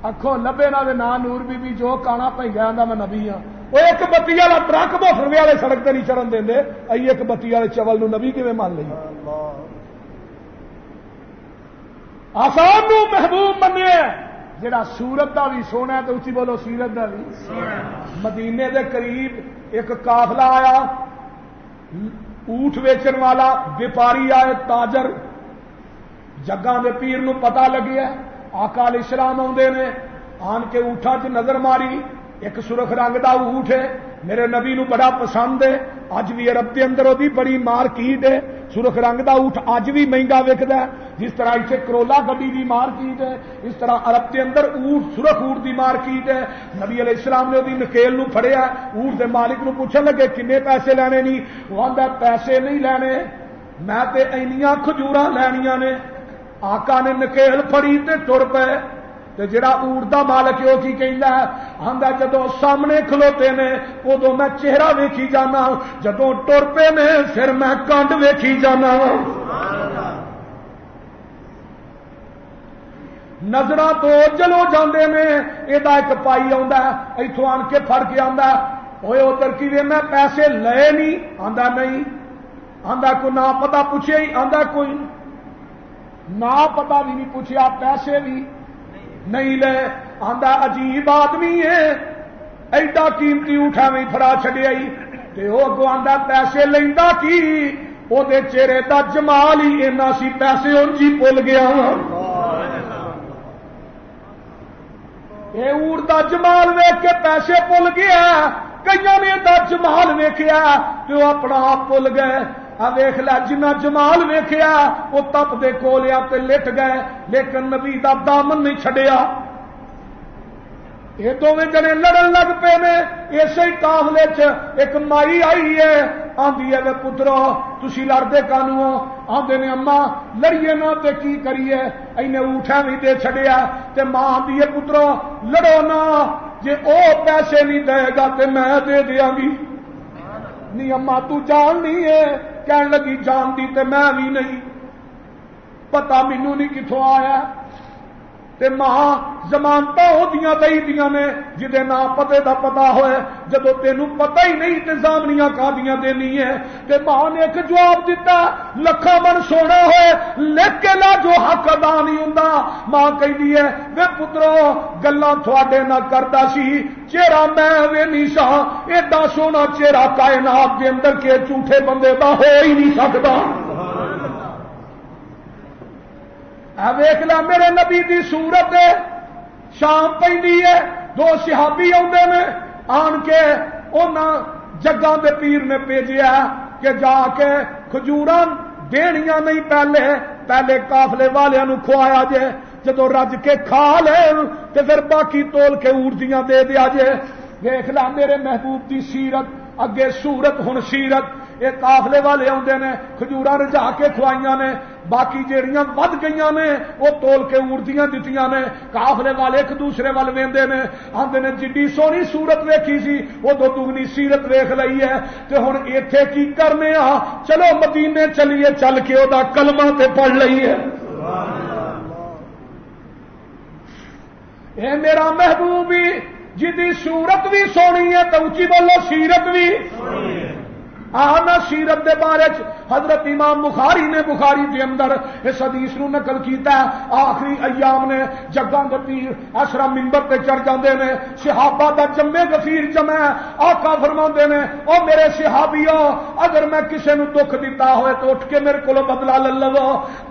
اکھوں لبے نہ نا نور بی بی جو کانا پئی گیا میں نبی ہاں وہ ایک بتی والا ٹرک بوفروے والے سڑک تے نہیں چڑھن دیندے ائی ایک بتی والے چول نو نبی کیویں مان لئی آسان نو محبوب منیا جڑا سورت دا بھی سونا ہے تو اسی بولو سیرت دا بھی مدینے دے قریب ایک قافلہ آیا اونٹ ویچن والا ویپاری آئے تاجر جگہ دے پیر نو پتہ لگیا آقا علیہ السلام آندے نے آن کے اونٹاں چ نظر ماری ایک سرخ رنگ دا اونٹ ہے میرے نبی نو بڑا پسند ہے اج بھی عرب دے اندر دی بڑی مارکیٹ ہے سرخ رنگ دا اونٹ اج بھی مہنگا وکدا ہے جس طرح اسے کرولا گڈی دی مارکیٹ ہے اس طرح عرب دے اندر اونٹ سرخ اونٹ دی مارکیٹ ہے نبی علیہ السلام نے اودی نکیل نو پھڑیا اونٹ دے مالک نو پوچھن لگے کنے پیسے لینے نہیں وہ آندا پیسے نہیں لینے میں تے اینیاں کھجوراں لینیاں نے آقا نے نکیل پھڑی تے ٹر پئے تے جڑا اونٹ دا مالک ہے کی کہندا ہے آندا جدوں سامنے کھلوتے نے ادوں میں چہرہ ویکھی جانا جدوں ٹر پے نے پھر میں کنڈ ویکھی جانا نظراں تو چلو جاندے نے ایدا ایک پائی آندا ہے ایتھوں آن کے پھڑ کے آندا اوئے ادھر کیویں میں پیسے لے نہیں آندا نہیں آندا کوئی نہ پتہ پوچھے ہی آندا کوئی نہ پتہ بھی نہیں پوچھیا پیسے بھی نہیں لے آندا عجیب آدمی ہے ایڈا قیمتی اٹھا میں پھڑا چھڈیا تے او اگوں آندا پیسے لیندا کی او دے چہرے دا جمال ہی اینا سی پیسے اونج ہی بھول گیا اے اونٹ دا جمال ویکھ کے پیسے بھول گیا کئیاں نے دا جمال ویکھیا تے او اپنا آپ بھول گئے ویخ لا جنہ جمال ویخیا وہ تپ دے کولیا تے لٹ گئے لیکن نبی دا دامن نہیں چھڈیا یہ دونوں جنے لڑن لگ پے نے اسی قافلے چ ایک مائی آئی ہے آندی ہے وے پترو تسی لڑدے کانو آندے نے اما لڑیے نہ تے کی کریے اینے اونٹھا بھی دے چھڈیا تے ماں آندی ہے پترو لڑو نہ جے او پیسے نہیں دے گا تے میں دے دیاں گی نہیں اما تو جان نہیں ہے کہن لگی جان دی تے میں بھی نہیں پتہ مینوں نہیں کتھوں آیا تے ماں ضمانتاں ہوندیاں دئیدیاں نے جدے نا پتے دا پتہ ہوئے جدوں تینوں پتہ ہی نہیں تے ضامنیاں کادیاں دینی ہے تے ماں نے ایک جواب دیتا لکھاں من سونا ہوئے لکھ کے لا جو حق ادا نہیں ہوندا ماں کہندی ہے وے پترو گلاں تھوڑے نہ کردا سی چہرہ میں وے نہیں سا ایڈا سونا چہرہ کائنات دے اندر کے جھوٹے بندے دا ہو ہی نہیں سکدا ویخ لا میرے نبی دی صورت شام پی ہے دو صحابی آتے نے آن کے انہاں جگہ دے پیر نے بھیجیا کہ جا کے کھجوراں دینیاں نہیں پہلے قافلے والوں نو کھوایا جے، جدو رج کے کھا لے تے پھر باقی تول کے اورجیاں دے دیا جے۔ دیکھ لا میرے محبوب دی سیرت، اگے سورت ہن سیرت۔ یہ قافلے والے آندے نے کھجوراں رجا کے کھوائیاں نے، باقی جیڑیاں ود گئیاں نے وہ تول کے اورجیاں دتیاں نے۔ قافلے والے ایک دوسرے ول ویندے نے، آندے نے جڈی سونی صورت ویکھی سی وہ تو دگنی سیرت ویکھ لئی ہے، تے ہن ایتھے کی کرنے آ، چلو مدینے چلیے، چل کے او دا کلمہ تے پڑھ لئیے۔ اے میرا محبوبی جدی صورت بھی سونی ہے تو اچھی بولو سیرت بھی آنا۔ سیرت دے بارے حضرت امام بخاری نے بخاری کے اندر اس حدیث نو نقل کیتا ہے، آخری ایام نے جگاں دے پیر اسرا منبر تے چڑھ جاندے نے، صحابہ دا جمع غفیر جمع ہے، آقا فرماندے نے او میرے صحابیو اگر میں کسے نو دکھ دیتا ہوئے تو اٹھ کے میرے کولو بدلہ لے لو،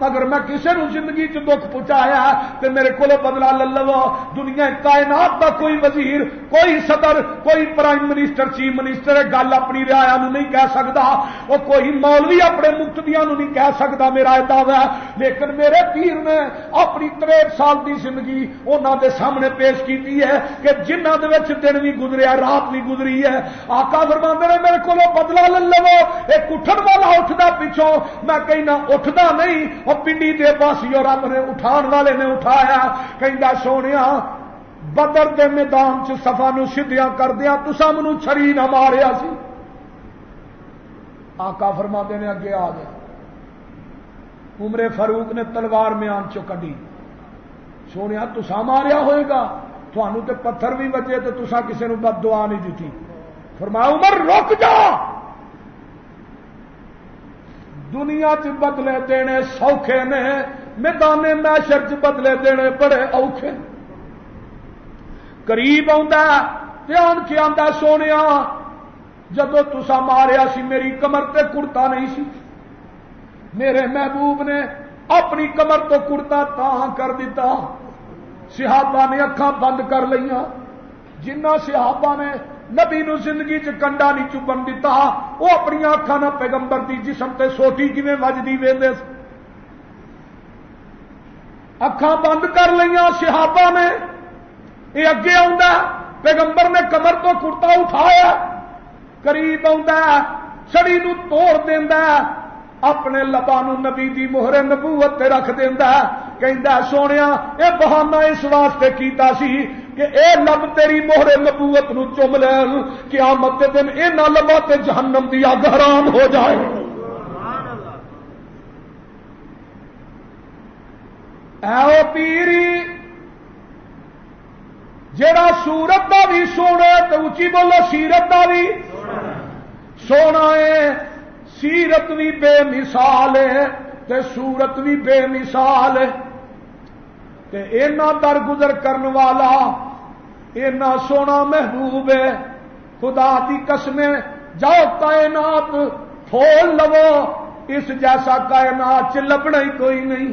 اگر میں کسے نو زندگی چ دکھ پہنچایا تے میرے کولو بدلہ لے لو۔ دنیا کائنات دا کوئی وزیر، کوئی صدر، کوئی پرائم منسٹر، چیف منسٹر گل اپنی رعایا نو نہیں کہہ سکتا، وہ کوئی مولوی اپنے مقتدیاں نو نہیں کہہ سکتا میرا دعوی ہے، لیکن میرے پیر نے اپنی 63 سال دی زندگی انہاں دے سامنے پیش کیتی ہے کہ جنہاں دے وچ دن بھی گزریا رات بھی گزری ہے۔ آقا فرماندے نے میرے کولو بدلہ لے لو، ایک اٹھن والا اٹھدا پیچھوں، میں کہنا اٹھدا نہیں، او پنڈی دے پاسیوں رب نے اٹھان والے نے اٹھایا، کہندا سونیا بدر دے میدان چ صفا نو سدھیاں کردیاں تساں مینوں چھری نہ ماریا سی۔ آقا فرماندے نے اگے آ گیا، عمر فاروق نے تلوار میان چو کڈی، سونیا تساں ماریا ہوئے گا، تھانوں تے پتھر بھی بجے تو تساں کسے نو بد دعا نہیں دیتی۔ فرمایا عمر رک جا، دنیا چ بدلے دینے سوکھے نے، میدان محشر چ بدلے دینے بڑے اوکھے۔ قریب آندا دھیان کے آندا سونیا جدو تسا ماریا سی میری کمر تے کرتا نہیں سی، میرے محبوب نے اپنی کمر تو کرتا تاں کر دیتا، صحابہ نے اکھاں بند کر لئیاں، جنہ صحابہ نے نبی نو زندگی چ کنڈا نہیں چبن دیتا وہ اپنی اکھاں نہ پیغمبر دی جسم تے سوٹی کیویں وجدی ویندے، اکھاں بند کر لئیاں صحابہ نے۔ یہ اگے آندا پیغمبر نے کمر تو کرتا اٹھایا، قریب آندا چھڑی نو توڑ دیندا، اپنے لباں نو نبی دی مہر نبوت تے رکھ دیندا، کہندا سونیا اے بہانہ اس واسطے کیتا سی کہ اے لب تیری مہر نبوت نو چوم لین، قیامت دے دن انہاں لباں تے جہنم دی اگ حرام ہو جائے۔ اے او پیری جیڑا سورت دا بھی سونا تو اچھی بولو سیرت دا بھی سونا ہے، سیرت بھی بے مثال ہے تے سورت بھی بے مثال ہے، تے اینا درگزر کرن والا اینا سونا محبوب ہے، خدا دی قسمیں جاؤ کائنات کھول لو، اس جیسا کائنات چ لبنا ہی کوئی نہیں۔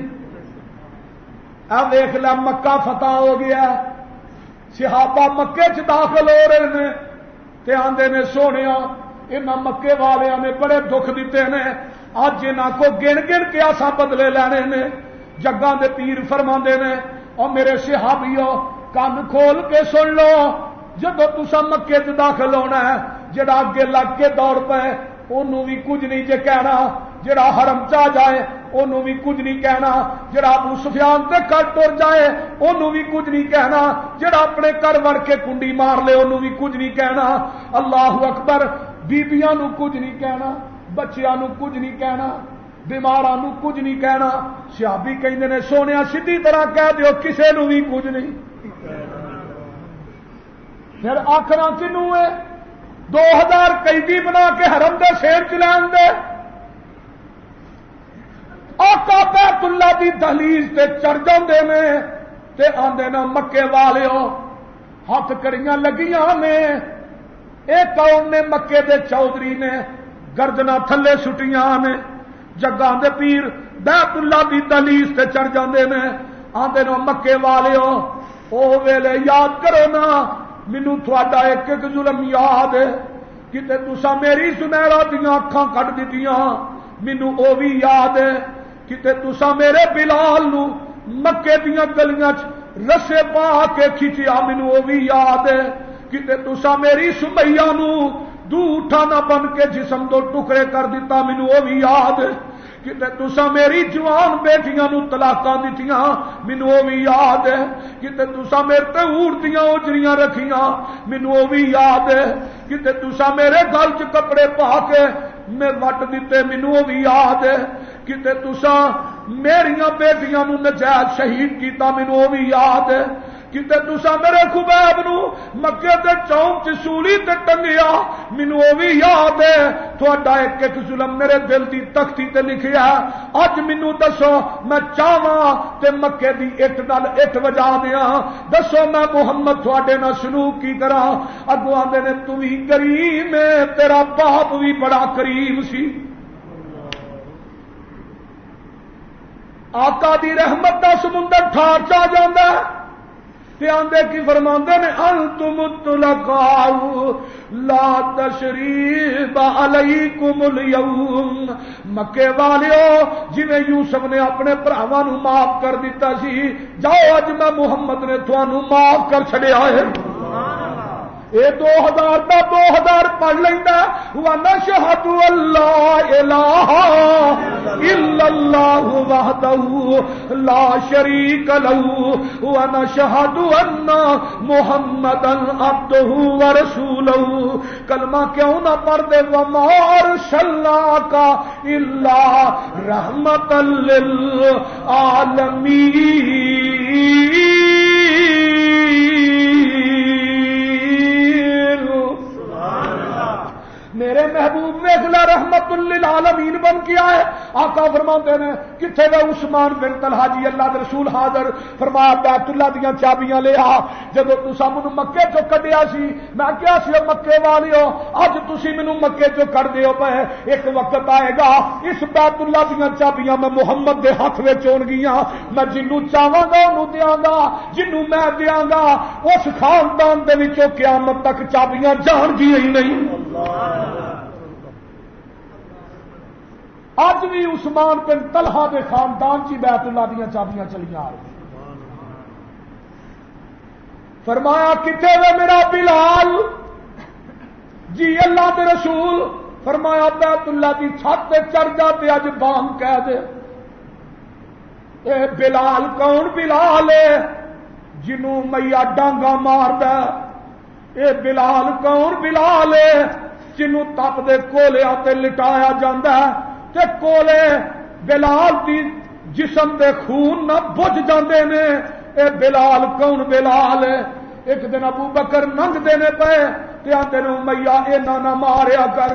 اب دیکھ لیا مکہ فتح ہو گیا، صحابہ مکے چ داخل ہو رہے ہیں تے آندے نے سونیا انہاں مکے والےاں نے بڑے دکھ دیتے نے، اج انہاں کو گن گن کے اساں بدلے لینے نے۔ جگاں دے پیر فرماندے نے او میرے صحابیو کان کھول کے سن لو، جدو تساں مکے چ داخل ہونا ہے جڑا اگے لگ کے دوڑ پے انہوں بھی کچھ نہیں جے کہنا، جڑا حرم چا جائے انہوں بھی کچھ نہیں کہنا، جڑا ابو سفیان تے کر ٹر جائے انہوں بھی کچھ نہیں کہنا، جڑا اپنے کر وڑ کے کنڈی مار لے انہوں بھی کچھ نہیں کہنا۔ اللہ اکبر، بیبیاں نو کچھ نہیں کہنا، بچیاں نو کچھ نہیں کہنا، بیماراں نو کچھ نہیں کہنا۔ صحابی کہندے نے سونیا سیدھی طرح کہہ دیو کسے نو بھی کچھ نہیں۔ پھر آخرا کنوں ہے 2000 قیدی بنا کے حرم دے سیر چلان دے، آقا بیت اللہ دی دہلیز تے چڑھ جاندے نے تے آندے نا مکے والیو ہاتھ کڑیاں لگیاں نے، اے کون نے مکے دے چودھری نے گردنا تھلے سٹیاں نے۔ جگاں دے پیر بیت اللہ دی دہلیز تے چڑھ جاندے نے، آندے نا مکے والیو او ویلے یاد کرو نا، مینوں تھوڑا ایک ایک ظلم یاد ہے، کتے تساں میری سنہرا دیاں اکھاں کٹ دتیاں، مینوں او بھی یاد ہے کتے تسا میرے بلال نو مکے دیاں گلیاں چ رسے پا کے کھچیا، مینوں او بھی یاد ہے کتے تسا میری سمیہ نو دوٹھا نہ بن کے جسم دو ٹکڑے کر دیتا، مینوں او بھی یاد ہے کتے تسا میری جوان بیٹیاں نو طلاقاں دتیاں، مینوں او بھی یاد ہے کتے تسا میرے تے اونٹ دیاں اجریاں رکھیاں، مینوں او بھی یاد ہے کتے تسا میرے گل چ کپڑے پا کے میں وٹ دیتے، مینوں او بھی یاد ہے کتے تسا میریاں بیٹیاں نو نجائز شہید کیتا، مینوں او بھی یاد ہے کتے تسا میرے خبیب نو مکے تے چوک چ سولی تے ٹنگیا، مینوں او بھی یاد ہے تہاڈا ایک ایک ظلم میرے دل دی تختی تے لکھیا، اج مینوں دسو میں چاواں تے مکے دی اٹ نال اٹ وجا دیاں، دسو میں محمد تہاڈے نال سلوک کی کراں؟ اگوں آندے نے تو بھی کریم ہے، تیرا باپ بھی بڑا کریم سی۔ آقا دی رحمت دا سمندر ٹھار چا جاندا ہے تے آندے کی فرماندے نے انتم الطلقاء لا تشریب علیکم الیوم، مکے والیو جویں یوسف نے اپنے بھراواں نو معاف کر دیتا سی، جاؤ اج میں محمد نے تھانوں معاف کر چھڈیا ہے۔ اے 2000 دا 2000 پڑھ لیندا، وَنَشْهَدُ أَن لَّا إِلَٰهَ إِلَّا اللَّهُ وَحْدَهُ لَا شَرِيكَ لَهُ وَنَشْهَدُ أَنَّ مُحَمَّدًا عَبْدُهُ وَرَسُولُهُ۔ کلمہ کیوں نہ پڑھ دے، وَمَا أَرْسَلْنَاكَ إِلَّا رَحْمَةً لِّلْعَالَمِينَ۔ میرے محبوب ویکھ لے رحمت للعالمین بن کے آئے۔ آقا فرماتے ہیں کتنے گئے عثمان بن طلحہ جی، اللہ دے رسول حاضر، فرمایا بیت اللہ دیاں چابیاں لے آ، جب تسا مینوں مکے چوں کڈیا سی میں کیا سی مکے والیو اج تسی مینوں مکے چوں کڈ دیو پے، ایک وقت آئے گا اس بیت اللہ دیاں چابیاں میں محمد دے ہاتھ وچ ہون گیاں، میں جنوں چاہواں گا اونوں دیاں گا، جنوں میں دیاں گا اس خاندان دے وچوں قیامت تک چابیاں جان گیاں ہی نہیں۔ اج بھی عثمان بن طلحہ دے خاندان چی بیت اللہ دیاں چابیاں چلیاں آ رہی۔ فرمایا کتنے وے میرا بلال جی اللہ دے رسول؟ فرمایا بیت اللہ دی چھت تے چڑھ جا تے اج بام کہہ دے۔ اے بلال کون بلال ہے جنوں میاں ڈانگا ماردا؟ اے بلال کون بلال ہے جنوں تپ دے کولیاں تے لٹایا جاندا ہے تے کولے بلال دی جسم دے خون نہ بجھ جاندے نے؟ اے بلال کون بلال ہے؟ ایک دن ابو بکر ننگ دینے پے تے آندے نے امیہ اینا نہ ماریا کر،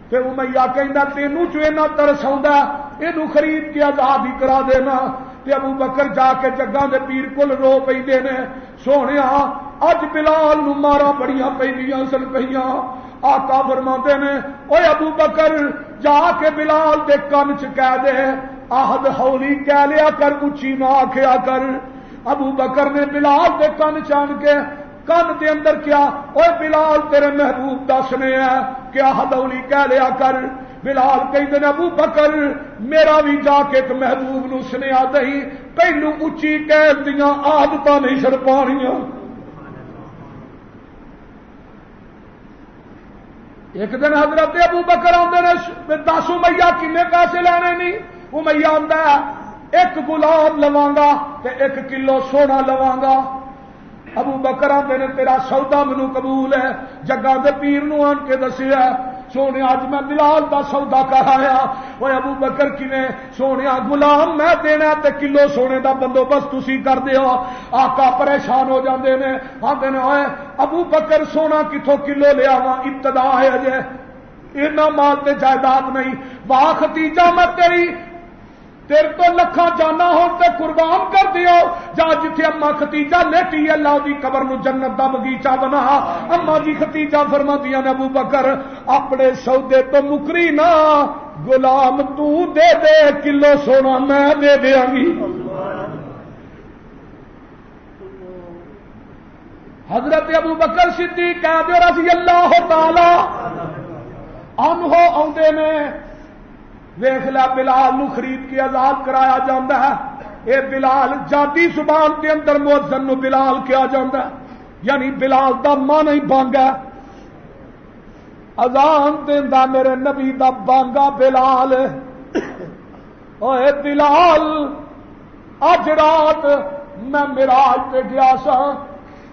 تے امیہ کہندا تینوں جو اینا ترس آوندا اینو خرید کے آزاد ہی کرا دینا۔ تے ابو بکر جا کے جگاں دے پیر کول رو پیندے نے، سونیا اج بلال نو مارا بڑیاں پیندیاں سن پئیاں۔ آقا فرماندے نے اوے ابو بکر جا کے بلال دے کن چ کہہ دے آہد ہولی کہہ لیا کر، اچھی نہ آکھیا کر۔ ابو بکر نے بلال دے کن چان کے کن دے اندر کیا، اوے بلال تیرے محبوب دسنے ہے کہ آہد ہولی کہہ لیا کر۔ بلال کہندے نے ابو بکر میرا بھی جا کے ایک محبوب نو سنیا دئی، پہلو اچھی کہہ دیاں عادتاں نہیں چھڑپانیاں۔ ایک دن حضرت ابو بکر آندے نے 10 امیہ کنے پیسے لینے نہیں؟ امیہ آندا ہے ایک غلام لواں گا تے 1 کلو سونا لواں گا۔ ابو بکر آندے نے تیرا سودا مینوں قبول ہے، جگہ دے پیر نو آن کے دسیا سونے اج میں بلال دا سودا کر آیا۔ اوے ابو بکر کیویں؟ سونے غلام میں دینا تے کلو سونے دا بندوبست تسی کر دیو۔ آقا پریشان ہو جاندے نے، آندے نے اوے ابو بکر سونا کتھوں کلو لے آواں، ابتدا ہے اجے اینا مال تے جائیداد نہیں۔ واہ ختیجہ میں تیرے تو لکھاں جانا ہون تے قربان کر دیو، جا جتھے اما ختیجہ لیٹی ہے اللہ دی قبر نو جنت دا بغیچہ بنا۔ اما جی ختیجہ فرماندیاں نے ابو بکر اپنے سودے تو مکری نہ، غلام تو دے دے کلو سونا میں دے دیاں گی۔ حضرت ابو بکر صدیق کہہ دے رضی اللہ تعالی عنہ آندے نے ویکھ لیا بلال نو خرید کے آزاد کرایا جاندہ ہے. اے بلال جاتی زبان کے اندر مؤذن نو بلال کیا جاندہ ہے، یعنی بلال دا معنی ہی بانگا. اذان دیندا میرے نبی دا بانگا بلال. اوے بلال اج رات میں معراج پہ گیا سا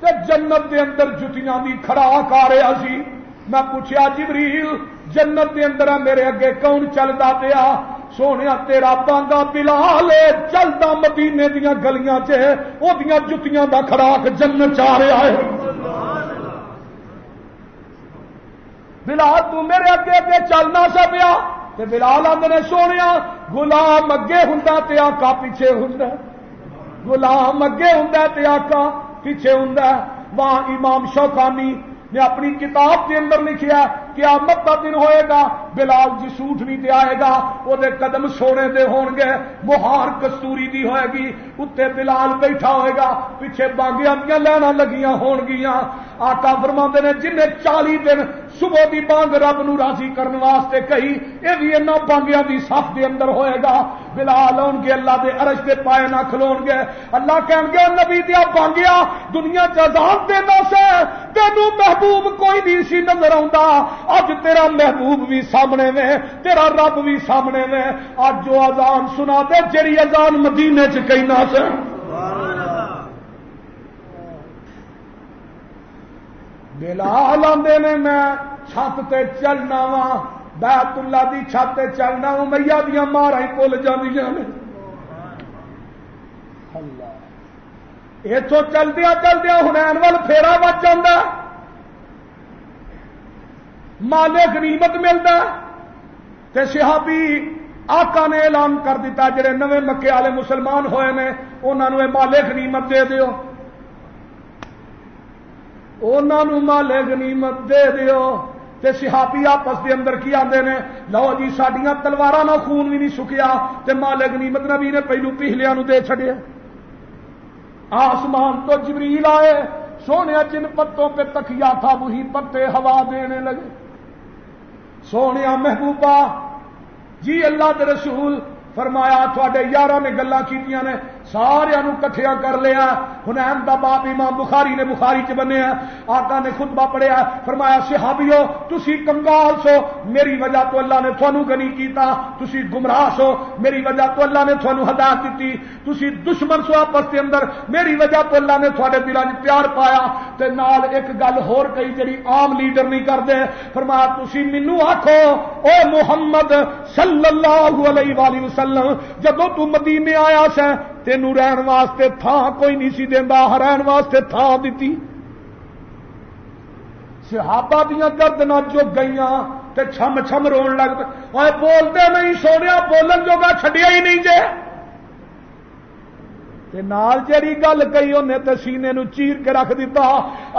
تے جنت دے اندر جتیاں دی کھڑاک آ رہا سی. میں پوچھیا جبریل جنت دے اندر میرے اگے کون چلدا پیا؟ سونیا تیرا بانگا بلال چلدا مدینے دیاں گلیاں چ او دیاں جتیاں دا کھڑاک جنت چ آ رہا ہے. بلال تو میرے اگے اگے چلنا سا پیا تے بلال آندے سونیا غلام اگے ہوندا تے آقا پیچھے ہوندا، غلام اگے ہوندا تے آقا پیچھے ہوندا. وہاں امام شوکانی نے اپنی کتاب کے اندر لکھیا قیامت کا دن ہوئے گا بلال جی سوٹ نہیں تے آئے گا، وہ دے قدم سونے دے ہون گے، مہار کستوری دی ہوئے گی، اتنے بلال بیٹھا ہوئے گا، پیچھے بانگیاں دیاں لینا لگیاں ہون گیاں. آقا فرماندے نے جن نے 40 دن صبح دی بانگ رب نو راضی کرنے واسطے کہی اے بھی انہاں بانگیاں دی صف دے اندر ہوئے گا. بلال آن گے اللہ دے عرش دے پائے نہ کھلون گے، اللہ کہیں گے نبی دیا بانگیا دنیا چ اذان دینا سے تینوں محبوب کوئی نہیں سی نظر آوندا، اج تیرا محبوب بھی سامنے میں، تیرا رب بھی سامنے میں. اج جو اذان سنا دے جڑی اذان مدینے چ کہنا سے. بلال آندے نے میں چھت تے چلنا وا، بیت اللہ دی چھت تے چلنا وا، میاں دیاں ماراں ہی بھول جاندیاں نے. اللہ ایتھوں چلدیاں چلدیاں حنین ول پھیرا وج جاندا، مال غنیمت ملدا تے صحابی آقا نے اعلان کر دیتا جڑے نویں مکے والے مسلمان ہوئے نے انہاں نوں مال غنیمت دے دیو، انہوں مال غنیمت دے دیو. تے صحابی آپس دے اندر کی آندے نے لو جی ساڈیاں تلواراں نال خون بھی نہیں سکیا تے مال غنیمت نبی نے پہلو پہلیاں نو دے چھڈیا. آسمان تو جبریل آئے، سونے جن پتوں پہ تکیا تھا وہی پتے ہوا دینے لگے. سونے محبوبہ جی اللہ دے رسول فرمایا تھوڑے یاراں نے گلاں کیتیاں نے سارے کٹھیا کر لیا. حنین دا باب امام بخاری نے بخاری چ بنیا، آقا نے خطبہ پڑھیا، فرمایا صحابیو تسی کنگال سو میری وجہ تو اللہ نے تھانو غنی کیتا، تسی گمراہ سو میری وجہ تو اللہ نے تھانو ہدایت دیتی، تسی دشمن سو آپس کے اندر میری وجہ تو اللہ نے تھوڑے دلاں وچ پیار پایا. تے نال ایک گل ہور کئی جڑی عام لیڈر نہیں کردے، فرمایا تسی مینوں آکھو او محمد صلی اللہ علیہ وآلہ وسلم جدوں تو مدینے آیا سیں تینوں رہن واسطے تھان کوئی نہیں سی دیندا، رہن واسطے تھان دیتی. صحابہ دیاں گردناں جو گئیاں تے چھم چھم رون لگ پے. اوے بولدے نہیں سونیا بولن جوگا چھڈیا ہی نہیں جے. تے نال جڑی گل کہی اونے تے سینے نو چیر کے رکھ دیتا.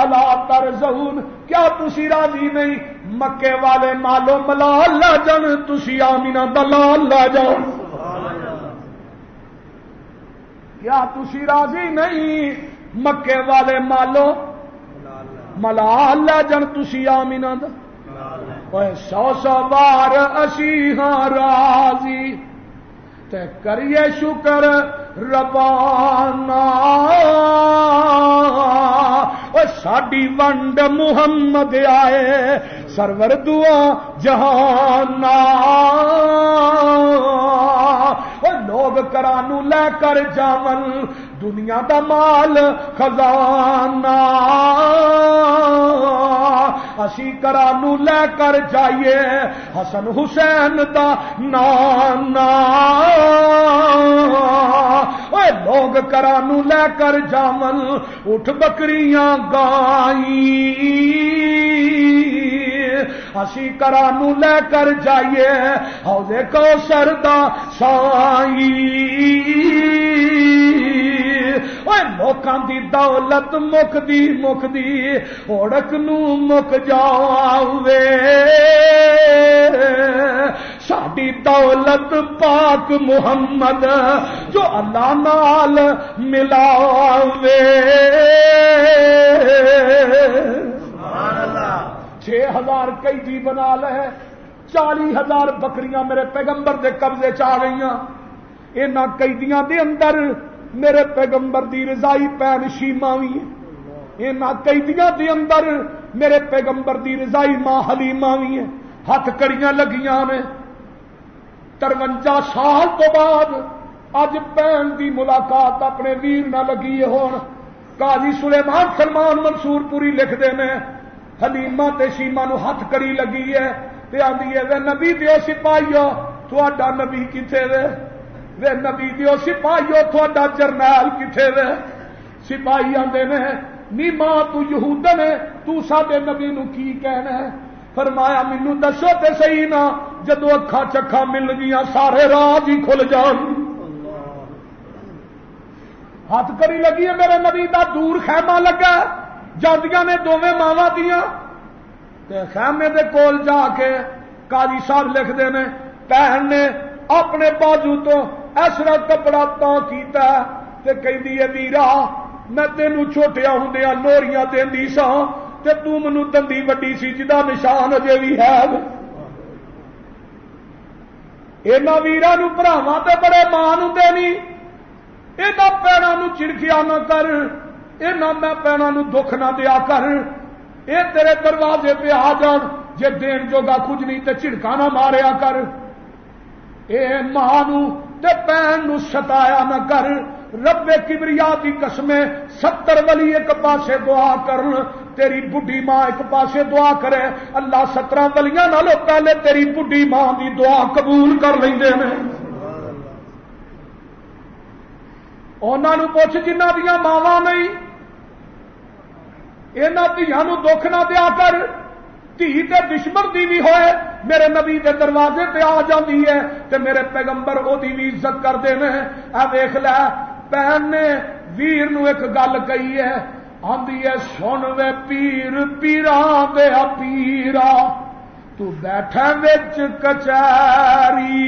الا ترزون کیا تسی راضی نہیں مکے والے مالو ملال لا جان تسی آمینہ دلال لا جان. کیا تسی راضی نہیں مکے والے مالو ملال لا جان تسی آمینہ دا. اوے 100 بار اسی ہاں راضی تے کریے شکر ربانا. او ساڈی ونڈ محمد آئے سرور دعا جہانا. او لوگ کرانو لے کر جاون دنیا دا مال خزانہ، اسی کرانو لے کر جائیے حسن حسین دا نانا. اوے لوگ کرانو لے کر جاون اٹھ بکریاں گائی، اسی کرانو لے کر جائیے حوض کوثر دا سائی. اوے لوکاں دی دولت مکدی مکدی اوڑک نو مک جاوے، ساڈی دولت پاک محمد جو اللہ نال ملاوے. سبحان اللہ. 6000 قیدی بنا لے 40,000 بکریاں میرے پیغمبر دے قبضے چ آ گئیاں. انہاں قیدیاں دے اندر میرے پیغمبر دی رضائی بہن شیما بھی ہے. انہاں قیدیاں دے اندر میرے پیغمبر دی رضائی ماں حلیمہ بھی ہے. ہاتھ کڑیاں لگیاں نے. 53 سال تو بعد اج بہن دی ملاقات اپنے ویر نہ لگی ہون. قاضی سلیمان سلمان منصور پوری لکھتے ہیں حلیمہ تے شیما نو ہاتھ کڑی لگی ہے تے آندی ہے وے نبی دیو سپاہیو تہاڈا نبی کتے وے. وے نبی دیو سپاہیو تہاڈا جرنیل کتے وے. سپاہی آندے نے نی ماں تو یہودن ہے تو ساڈے نبی نو کی کہنا ہے. فرمایا مینوں دسو تے صحیح نا جدو اکھاں چکھاں مل گیاں سارے راز ہی کھل جان. ہاتھ کری لگی ہے میرے نبی دا دور خیمہ لگا جاندیاں نے دوویں ماواں دیاں تے خیمے دے کول جا کے قاضی صاحب لکھتے ہیں بہن نے اپنے بازو تو ایسا کپڑا تا کیتا تے کہندی ہے ویرا میں تینوں چھوٹیا ہوندیاں لوریاں دیندی سا تے تو مینوں دندی وڈی سی جدا نشان اجے بھی ہے. انہاں ویراں نوں بھراواں تے بڑے مان ہوندے نہیں. انہاں پیراں نوں چڑکیا نہ کر. انہاں میں پیراں نوں دکھ نہ دیا کر. اے تیرے دروازے پہ آ جان جے دین جوگا کچھ نہیں تے چڑکا نہ ماریا کر. اے ماں نوں تے بہن نوں ستایا نہ کر. رب کبریا دی قسمیں 70 ولی ایک پاسے دعا کرن تیری بڈھی ماں ایک پاسے دعا کرے اللہ 17 ولیاں نالوں پہلے تیری بڈھی ماں دی دعا قبول کر لیندے نے. انہاں نوں پوچھ جنہاں دیاں ماواں نہیں انہاں دھیاں نوں دکھ نہ دیا کر. دھی تے دشمن دی بھی ہوئے میرے نبی دے دروازے پہ آ جاندی ہے تے میرے پیغمبر او دی بھی عزت کردے نے. اے ویکھ لے بہن نے ویر نو ایک گل کہی ہے آندی ہے سن وے پیر پیراں دے پیرا تو بیٹھا وچ کچہری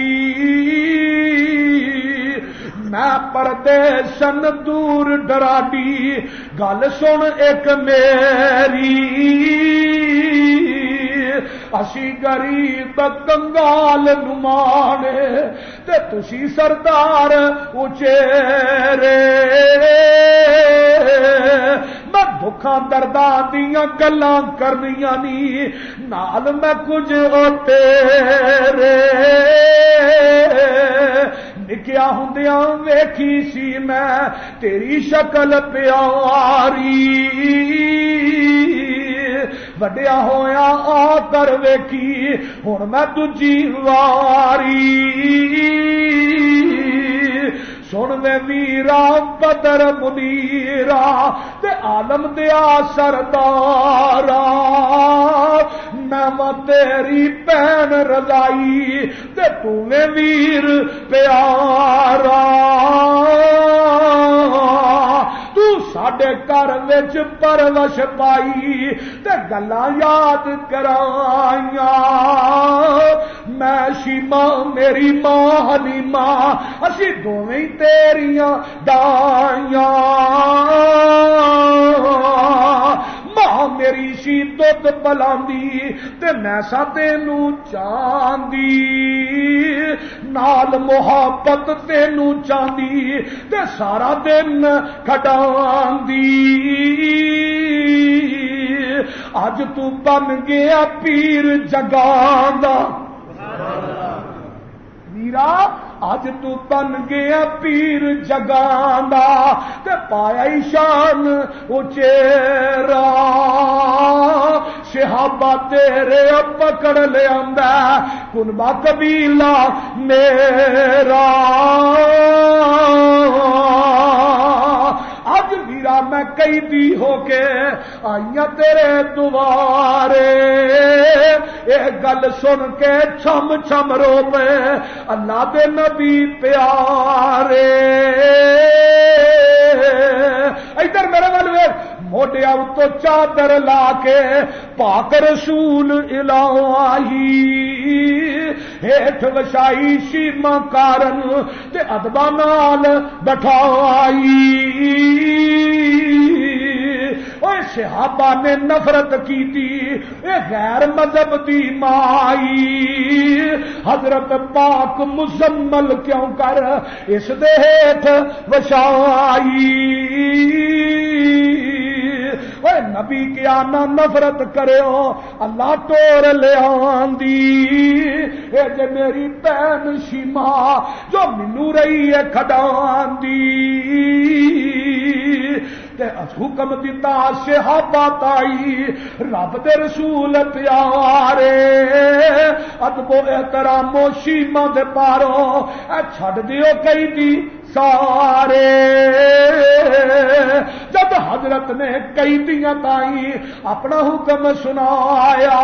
میں پردیسن دور ڈراڈی گل سن ایک میری اسی غریب کنگال نمانے تے تسی سردار اچیرے. میں دکھاں درداں دیاں گلاں کرنیاں نی نال میں کچھ او تیرے. نکیا ہوندیاں ویکھی سی میں تیری شکل پیاری وڈیا ہویا آ کر ویکھی ہن میں دجی واری. سن وے ویرا بدر منیرا تے عالم دیا سردارا میں تیری بہن رضائی تے تو میں ویر پیارا. تو ساڈے گھر وچ پرورش پائی تے گلاں یاد کرائیاں. میں شیما میری ماں حلیمہ اسی دوویں تیریاں دائیاں. ماں میری سی دودھ پلاندی تے میں سا تینوں چاندی نال محبت تینوں چاندی تے سارا دن کھڈاندی. اج تو بن گیا پیر جگاں دا ویرا اج تو بن گیا پیر جگاں دا تے پایا شان اچیرا. صحابہ تیرے پکڑ لے آندا کنبا قبیلہ میرا. اج ویرا میں قیدی ہو کے آئیاں تیرے دوارے. اے گل سن کے چھم چھم رو پے اللہ دے نبی پیارے. ادھر میرے ول ویکھ موڈیا تو چادر لا کے پاک رسول الہی ہیٹھ وچھائی شیما کارن تے ادبا نال بٹھائی. اوے صحابہ نے نفرت کی تھی غیر مذہب دی مائی حضرت پاک مزمل کیوں کر اس دے ہیٹھ وشائی اے نبی کیا نہ نفرت کرو اللہ ٹور لے آندی اے جے میری بہن شیما جو منو رہی ہے کھڈاندی تے حکم دیتا صحابہ تائی رب دے رسول پیارے ادب و احترام و شیما دے پارو اے چھڈ دیو کئی دی سارے جب حضرت نے کئی دیاں تائی اپنا حکم سنایا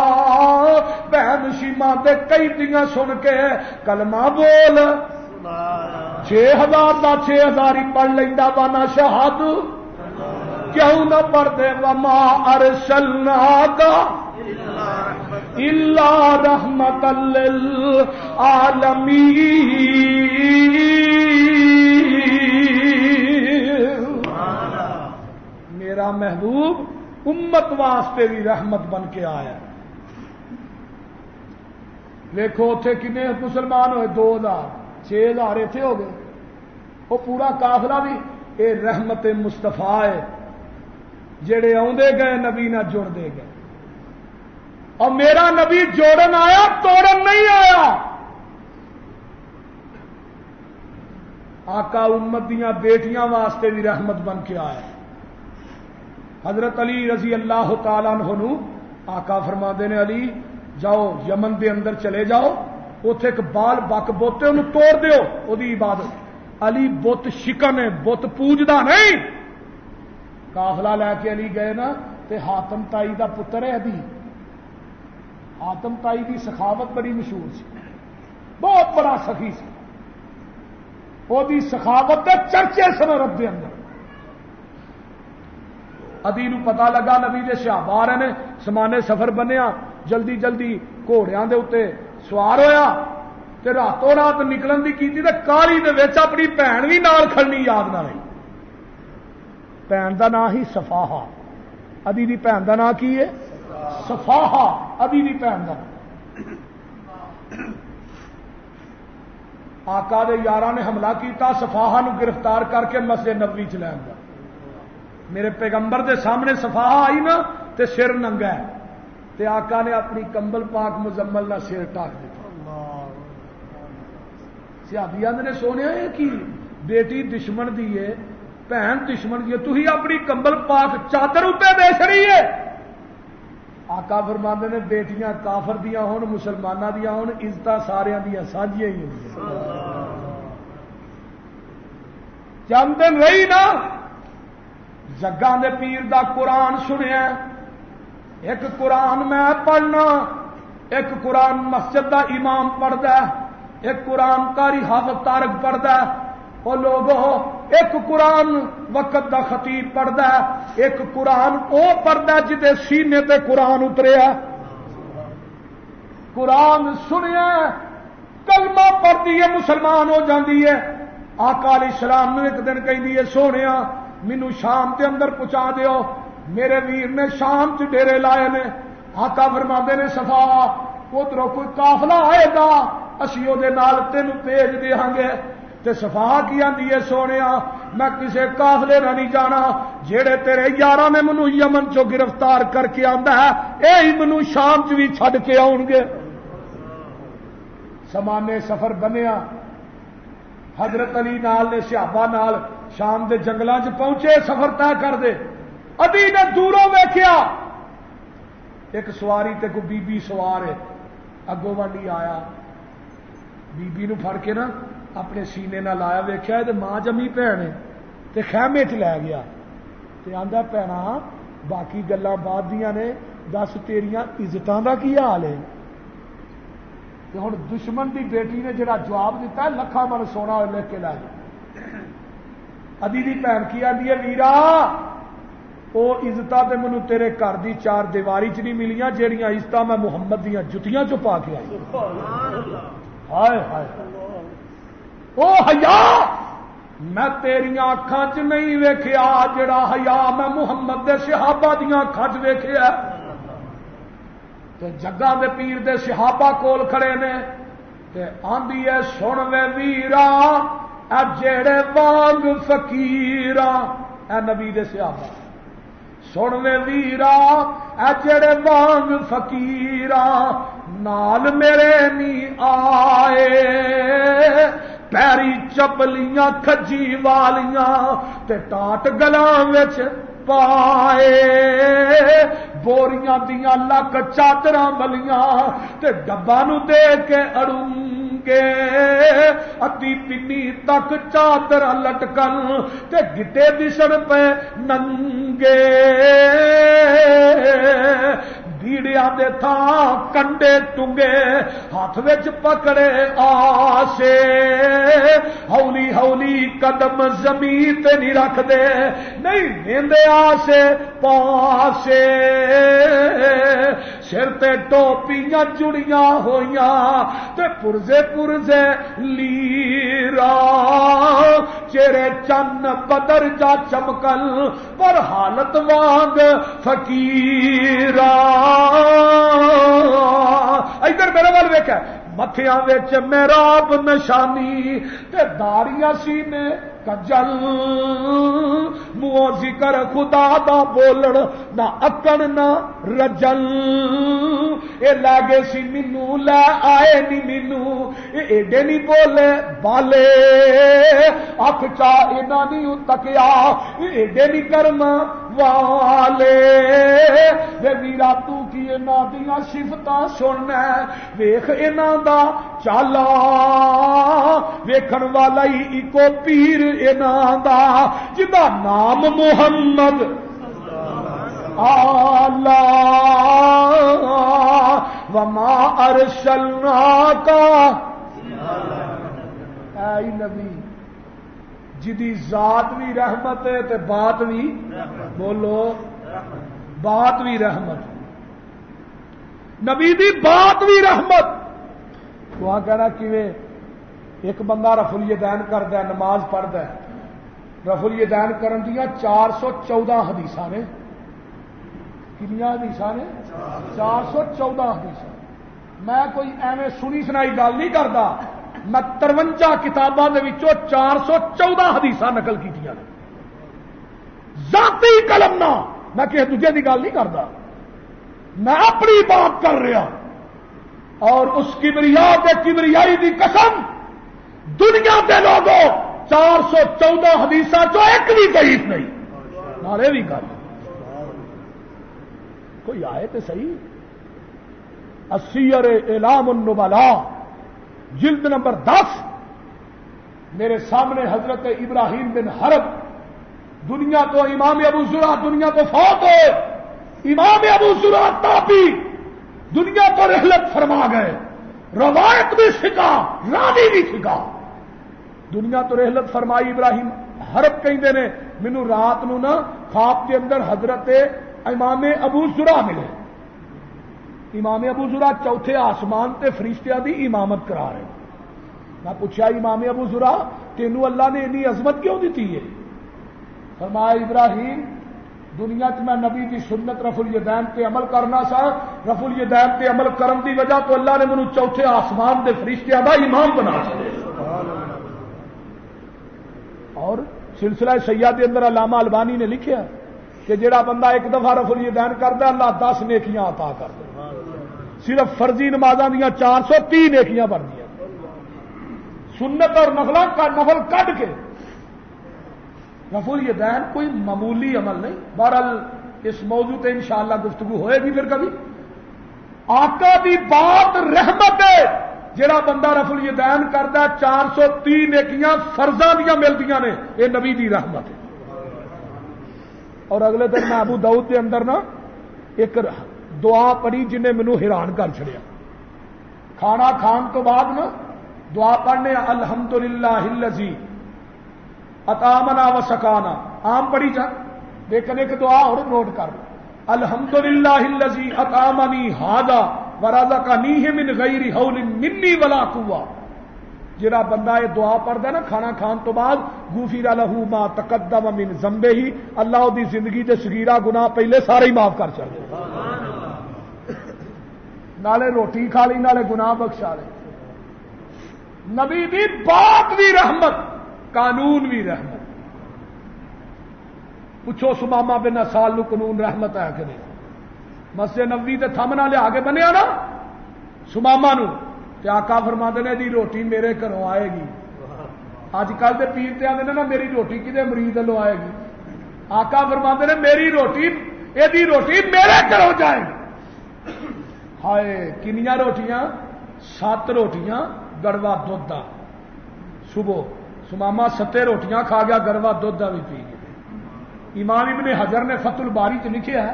بہن شیما دے کئی دیاں سن کے کلمہ بول 6000 دا 6000 ہی پڑھ لیندا وانا شہاد کیوں نہ پڑھ دے وما ارسلناک الا رحمۃ للعالمین میرا محبوب امت واسطے بھی رحمت بن کے آیا دیکھو اتنے کنے مسلمان ہوئے 2000 6000 اتنے ہو گئے وہ پورا قافلہ بھی یہ رحمت مصطفیٰ ہے جڑے آدھے گئے نبی نہ جڑ دے گئے اور میرا نبی جوڑن آیا توڑن نہیں آیا آقا امت دیاں بیٹیاں واسطے بھی رحمت بن کے آیا حضرت علی رضی اللہ تعالیٰ عنہ آقا فرماندے نے علی جاؤ یمن دے اندر چلے جاؤ اتے ایک بال بک بوتے انہوں توڑ دیو وہ دی عبادت علی بت شکن ہے بت پوجدا نہیں قافلہ لے کے علی گئے نا تے حاتم تائی دا پتر ہے ابھی حاتم تائی دی سخاوت بڑی مشہور سی بہت بڑا سخی سی وہ دی سخاوت دے چرچے سن عرب دے اندر ادی نو پتا لگا نبی دے صحابہ آ رہے نے سمانے سفر بنیا جلدی جلدی گھوڑیاں دے اوتے سوار ہویا تے راتوں رات نکلن دی کیتی تے کالی دے وچ اپنی بہن بھی نال کھڑنی یاد نہ رہی بہن دا نام ہی صفاحہ ادی دی بہن دا نام کی ہے صفاحہ ادی دی بہن دا آقا دے یاراں نے حملہ کیتا صفاحہ نو گرفتار کر کے مسجد نبوی چ لے آندا میرے پیغمبر دے سامنے صفاحہ آئی نا تے سر ننگا ہے تے آقا نے اپنی کمبل پاک مزمل نہ سر ٹاک دیتا صحابی نے سونے ہے کہ بیٹی دشمن دی ہے بہن دشمن دی ہے تو ہی اپنی کمبل پاک چادر اتنے دے چڑی ہے آقا فرماندے نے بیٹیاں کافر دیاں ہون مسلماناں دیاں ہون عزت سارے دیاں سانجیاں ہی ہوں چند دن رہی نا جگاں دے پیر دا قرآن سنیا ایک قرآن میں پڑھنا ایک قرآن مسجد دا امام پڑھدا ایک قرآن قاری حافظ طارق پڑھدا وہ لوگوں ایک قرآن وقت دا خطیب پڑھدا ایک قرآن او پڑھدا جدے سینے تے قرآن اتریا قرآن سنیا کلمہ پڑھدی ہے مسلمان ہو جاندی ہے آقا علیہ السلام نے ایک دن کہندی ہے سونیا مینوں شام کے اندر پہنچا دیو میرے ویر نے شام چ ڈیرے لائے نے آقا فرماندے نے صفا ادھروں کوئی قافلہ آئے گا اسی وہ تین بھیج دیاں گے تے صفا کی آندی ہے سونیا میں کسے قافلے نہ نہیں جانا جیڑے تیرے یاراں نے مینوں یمن چو گرفتار کر کے آندا ہے یہی مینوں شام چ بھی چھڈ کے آؤ گے سمانے سفر بنیا حضرت علی نال نے صحابہ نال شام دے جنگلاں چ پہنچے سفر طے کر دے ادی نے دوروں ویکھیا ایک سواری تے کو بی بی سوار ہے اگوں وانڈی آیا بی بی نو پھڑ کے نا اپنے سینے نہ لایا ویکھیا تے ماں جمی بھن ہے تے خیمے چ لے گیا تے آندا بھینا باقی گلاں بعد دیاں نے دس تیریاں عزتاں دا کی حال ہے تے ہن دشمن دی بیٹی نے جڑا جواب دیتا ہے لکھاں من سونا لکھ کے لے جا ادی دی بھن کی آندی ہے ویرا وہ عزت تے مینوں تیرے گھر دی چار دیواری چ نہیں ملیاں جہڑیاں عزت میں محمد دیاں جتیاں چ پا کے آئی ہائے ہائے او حیا میں تیریاں اکھاں چ نہیں ویکھیا جڑا حیا میں محمد دے صحابہ دیاں اکھاں چ ویکھیا تے جگہ دے پیر دے صحابہ کول کھڑے نے تے آندی ہے سن وے ویرا اے جڑے وانگ فقیراں اے نبی دے صحابہ سن وے ویرا اے جڑے وانگ فقیراں نال میرے نہیں آئے پیری چپلیاں کھجی والیاں تے ٹاٹ گلاں وچ پائے بوریاں دیاں لک چادراں ولیاں تے ڈبا نو دے کے اڑونگے ادی پنی تک چادر لٹکن تے گٹے دسن پہ ننگے بیڑیاں دے تھاں کنڈے ٹنگے ہاتھ وچ پکڑے آسے ہولی ہولی قدم زمین تے نہیں رکھ دے نہیں ویندے آسے پاسے سر تے ٹوپیاں جڑیاں ہویاں تے پرزے پرزے لیرا چہرے چن بدر جا چمکل پر حالت وانگ فقیرا ادھر میرے وال ویکھا متھیاں وچ محراب نشانی تے داڑیاں سینے کجل منہ ذکر خدا دا بولن نہ اکن نہ رجل اے لاگے سی مینوں لے آئے نی مینوں اے ایڈے نہیں بولے بالے اکھ چا انہاں نہیں تکیا اے ایڈے نہیں کرم والے وے ویرا تو کی انہاں دیاں صفتاں سننا ویکھ انہاں دا چالا ویکھن والا ہی اکو پیر انہاں دا جدا نام محمد اللہ وما ارسلناک اے نبی جدی ذات بھی رحمت ہے تے بات بھی بولو بات بھی رحمت نبی دی بات بھی رحمت وہاں کہنا کیویں ایک بندہ رفع الیدین کردا ہے نماز پڑھدا ہے رفع الیدین کرن دیاں 414 حدیثاں نے کنیاں حدیثاں نے 414 حدیثاں میں کوئی ایویں سنی سنائی گل نہیں کردا میں 53 کتاباں دے وچوں 414 حدیثاں نقل کیتیاں نے ذاتی قلم نہ میں کسی دوجے دی گل نہیں کردا میں اپنی بات کر رہا اور اس کبریائی دی قسم دنیا کے لوگوں 414 حدیثاں چو ایک بھی ضعیف نہیں نالے بھی گل کوئی آئے تو صحیح السیر اعلام النبلاء جلد نمبر 10 میرے سامنے حضرت ابراہیم بن حرب دنیا تو امام ابو زرع دنیا تو فوت ہوئے امام ابو زرع تابعی دنیا تو رحلت فرما گئے روایت بھی سکھا راوی بھی سکھا دنیا تو رحلت فرمائی ابراہیم حرب کہندے نے مینوں رات نو نا خواب کے اندر حضرت امام ابو زرع ملے امام ابو زرع چوتھے آسمان تے فرشتیاں دی امامت کرا رہے میں پوچھا امام ابو زرع تینوں اللہ نے اتنی عظمت کیوں دیتی ہے فرمایا ابراہیم دنیا چ میں نبی کی سنت رفع الیدین تے عمل کرنا سا رفع الیدین تے عمل کرن دی وجہ تو اللہ نے مینوں چوتھے آسمان دے فرشتیاں دا امام بنا چھڑیا اور سلسلہ سیاح کے اندر علامہ البانی نے لکھا کہ جڑا بندہ ایک دفعہ رفع الیدین کرتا اللہ 10 نیکیاں عطا کرتا صرف فرضی نمازاں دیاں 430 نیکیاں بن گیا سنت اور نفل کڈ کے رفع الیدین کوئی معمولی عمل نہیں بہرحال اس موضوع پہ انشاءاللہ گفتگو ہوئے گی پھر کبھی آقا دی بات رحمت ہے جڑا بندہ رفع الیدین کردا 430 نیکیاں فرضاں دیاں ملدیاں نے یہ نبی دی رحمت ہے اور اگلے دن میں ابو داؤد کے اندر نا ایک دعا پڑھی جنہیں مینوں حیران کر چھڑیا کھانا کھان تو بعد نا دعا پڑھنے الحمدللہ الذی اطعمنا وسقانا عام پڑھی جا لیکن ایک دعا اور نوٹ کر الحمدللہ الذی اطعمنی ھذا ورزقنیہ من غیر حول منی ولا قوہ جڑا بندہ یہ دعا پڑھتا ہے نا کھانا کھان تو بعد غفر لہ ما تقدم من ذنبہ، اللہ دی زندگی دے صغیرہ گناہ پہلے سارے ہی معاف کر چڑھے، نالے روٹی کھا لی نالے گناہ بخشا لے۔ نبی دی بات بھی رحمت، قانون بھی رحمت۔ پوچھو سمامہ بن اسال نو قانون رحمت ہے کہ نہیں؟ مسجد نبوی تے تھم نہ لیا کے بنیا نا سمامہ نو، تے آقا فرماندے نے دی روٹی میرے گھروں آئے گی۔ اج کل دے پیر تے آندے نے نا میری روٹی کدے مریض لو آئے گی، آقا فرماندے نے میری روٹی ایدی روٹی میرے گھروں جائے گی۔ ہائے کنیاں روٹیاں؟ 7 روٹیاں گڑوا دودھ دا، صبح سمامہ 7 روٹیاں کھا گیا، گڑوا دودھ دا بھی پی گیا۔ امام ابن حجر نے فتح الباری چ لکھیا ہے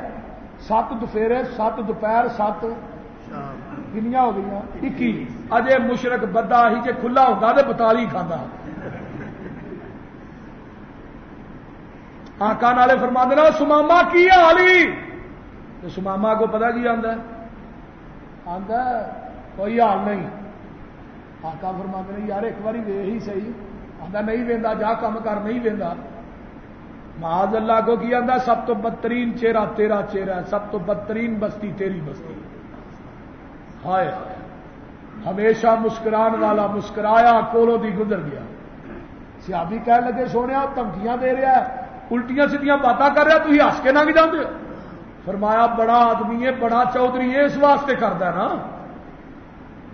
7 دوپہرے 7 دوپہر 7 کنیاں ہو گئی 21۔ اجے مشرک بدا ہی جے کھلا ہوتا تو 42 کھانا۔ آقا نالے فرما دینا سماما کی حالی، تو سماما کو پتا کی آندا کوئی حال نہیں۔ آقا فرما دینا یار ایک باری وے ہی صحیح، آندا نہیں ویندا جا کام کر، نہیں ویندا۔ معاذ اللہ کو کی آندا سب تو بدترین چہرہ تیرا چہرہ ہے، سب تو بدترین بستی تیری بستی۔ ہائے ہمیشہ مسکران والا مسکرایا کولو دی گزر گیا۔ صحابی کہنے لگے سونے دھمکیاں دے رہا ہے، الٹیاں سیدیاں باتاں کر رہا، تھی ہس کے نہ بھی جاندے؟ فرمایا بڑا آدمی ہے، بڑا چودھری ہے، اس واسطے کردا ہے نا۔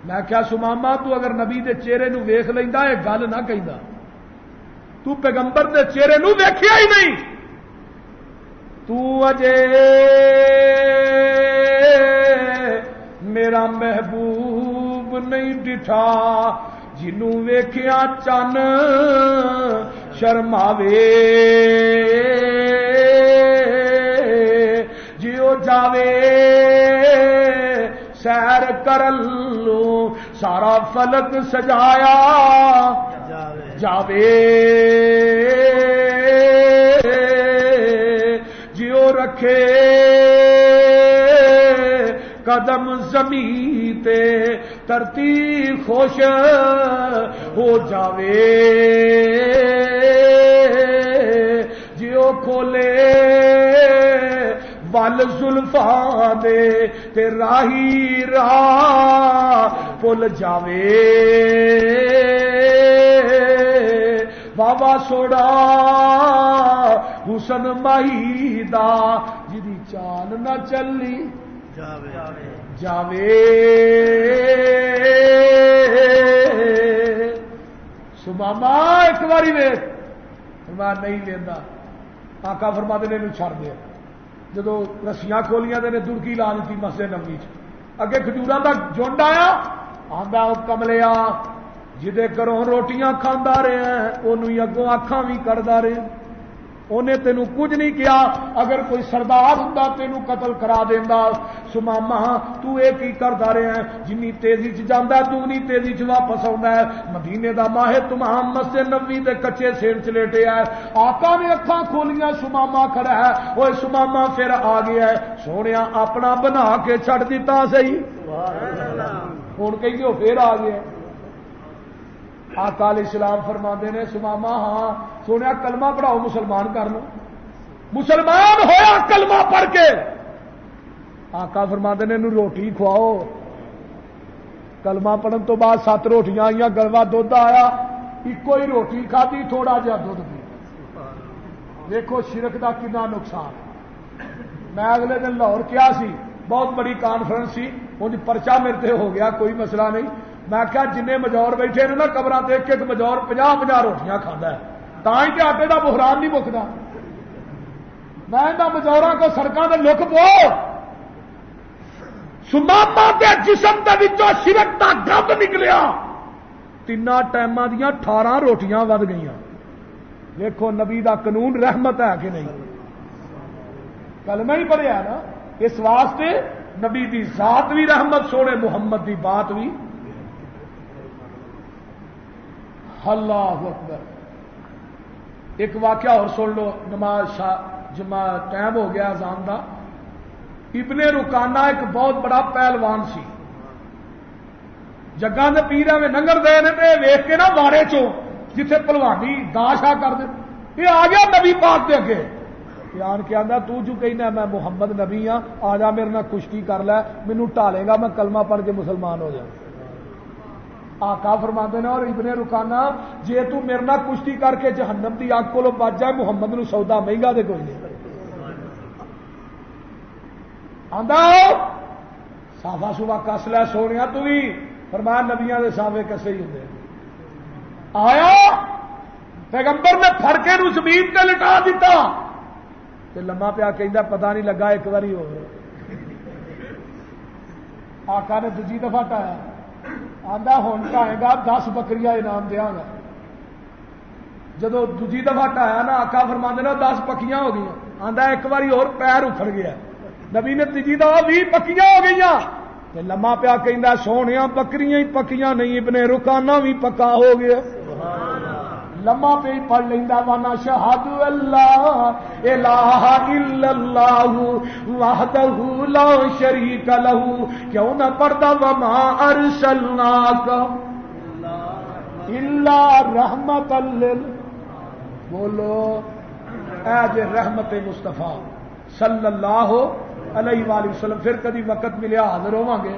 میں کیا سماما تو اگر نبی دے چہرے نو ویکھ لیندا یہ گل نہ کہندا، تو پیغمبر دے چہرے نو ویکھیا ہی نہیں، تو اجے میرا محبوب نہیں ڈٹھا، جنوں ویکھیا چن شرماوے، جیو جاوے سیر کرلو سارا فلک سجایا جاوے، جیو رکھے قدم زمین تے ترتی خوش ہو جاوے، جیو کھولے ول زلفاں دے تے راہی راہ پل جاوے، بابا سوڑا حسن ماہی دا جدی چال نہ چلی جاوے۔ سماما ایک باری ویکھ، فرمایا نہیں لینا۔ آقا فرماتے نے انہوں چھڑ دیا، جدو رسیاں کھولیاں نے دڑکی لا دیتی مسجد نبوی چ، اگے کھجوراں دا جھنڈ آیا، آندا او کملیا جدے گھروں روٹیاں کھاندا رہے ہیں انہوں ہی اگوں اکھاں بھی کڑدا رہے، انہیں تینوں کچھ نہیں کیا، اگر کوئی سردار ہوندا تینوں قتل کرا دیندا۔ سماما تو اے کی کردا رہے ہیں، جنی تیزی چ جاندا تو نہیں تیزی چ واپس آوندا ہے۔ مدینے دا ماہ تمام مسجد نبوی دے کچے سین چ لیٹیا ہے، آقا نے اکھاں کھولیاں، سماما کھڑا ہے، اوے سماما پھر آ گیا ہے، سونیا اپنا بنا کے چھڑ دیتا صحیح، ہن کہیو پھر آ گیا۔ آقا علیہ السلام فرماندے نے سماما ہاں سونے کلمہ پڑھاؤ مسلمان کر لو، مسلمان ہویا کلمہ پڑھ کے۔ آقا فرماندے نے انہوں روٹی کھواؤ، کلمہ پڑھن تو بعد 7 روٹیاں آئیاں، گلوا دودھ آیا، ایکو ہی روٹی کھادی، تھوڑا جہا دودھ پی۔ دیکھو شرک دا کتنا نقصان۔ میں اگلے دن لاہور کیا سی، بہت بڑی کانفرنس سی، مجھ پرچہ میرے تے ہو گیا، کوئی مسئلہ نہیں۔ میں کہا جن مجور بیٹھے نا قبر تے ایک مجور 50 روٹیاں کھانا ہے، تاں کہ آٹے دا بحران نہیں مکتا۔ میں انہاں مجوراں کو سڑکاں تے لک پو، سماما دے جسم دے وچوں شرک دا گند نکلیا، 3 ٹائماں دیاں 18 روٹیاں ود گئیاں۔ دیکھو نبی دا قانون رحمت ہے کہ نہیں؟ کلمہ ہی پڑھیا نا، اس واسطے نبی دی ذات بھی رحمت، سونے محمد دی بات بھی۔ اللہ اکبر۔ ایک واقعہ اور سن لو، نماز جمعہ ٹائم ہو گیا اذان دا۔ ابن رکانہ ایک بہت بڑا پہلوان سی، جگہ کے پیر میں ننگڑ دے نے تے ویخ کے نا واڑے چوں جتھے پلوانی دا شاہ کر دے یہ آ گیا نبی پاک دے اگے آن کے آندا تو جو کہنا میں محمد نبی ہاں آ جا میرے نال کشتی کر لے مینوں ٹالے گا میں کلمہ پڑھ کے مسلمان ہو جاؤں آقا فرماندے نے اور ابن رکانہ جے تو میرے نال کشتی کر کے جہنم دی اگ کولوں بچ جائے محمد نو سودا مہنگا دے کوئی نہیں آندا صافا صبح کس لے سونیا تو بھی فرمایا نبیاں دے صافے کسے ہی ہوندے آیا پیغمبر نے پھڑ کے نو زمین تے لٹا دیتا تے لمحہ پیا کہندا پتہ نہیں لگا ایک باری ہو آقا نے دوجی دفعہ ٹایا آندا ہن ٹائے گا 10 بکریاں انعام دیاں گا جدو دوجی دفعہ ٹایا نا آقا فرماندے نے 10 پکیاں ہو گئی آندا ایک باری اور پیر اکھڑ گیا نبی نے تیجی دفعہ 20 پکیاں ہو گئی تے لمحہ پیا کہندا سونیاں بکریاں ہی پکیاں نہیں ابن رکانہ بھی پکا ہو گیا لمحہ پہ ہی پڑھ لینا وانا شہاد اللہ الہ الا اللہ وحدہ لا شریک لہ کیوں نہ پڑھتا وما ارسلناک الا رحمت بولو اے جے رحمت مصطفیٰ صلی اللہ علیہ وآلہ وسلم پھر کبھی وقت ملیا حاضر ہوواں گے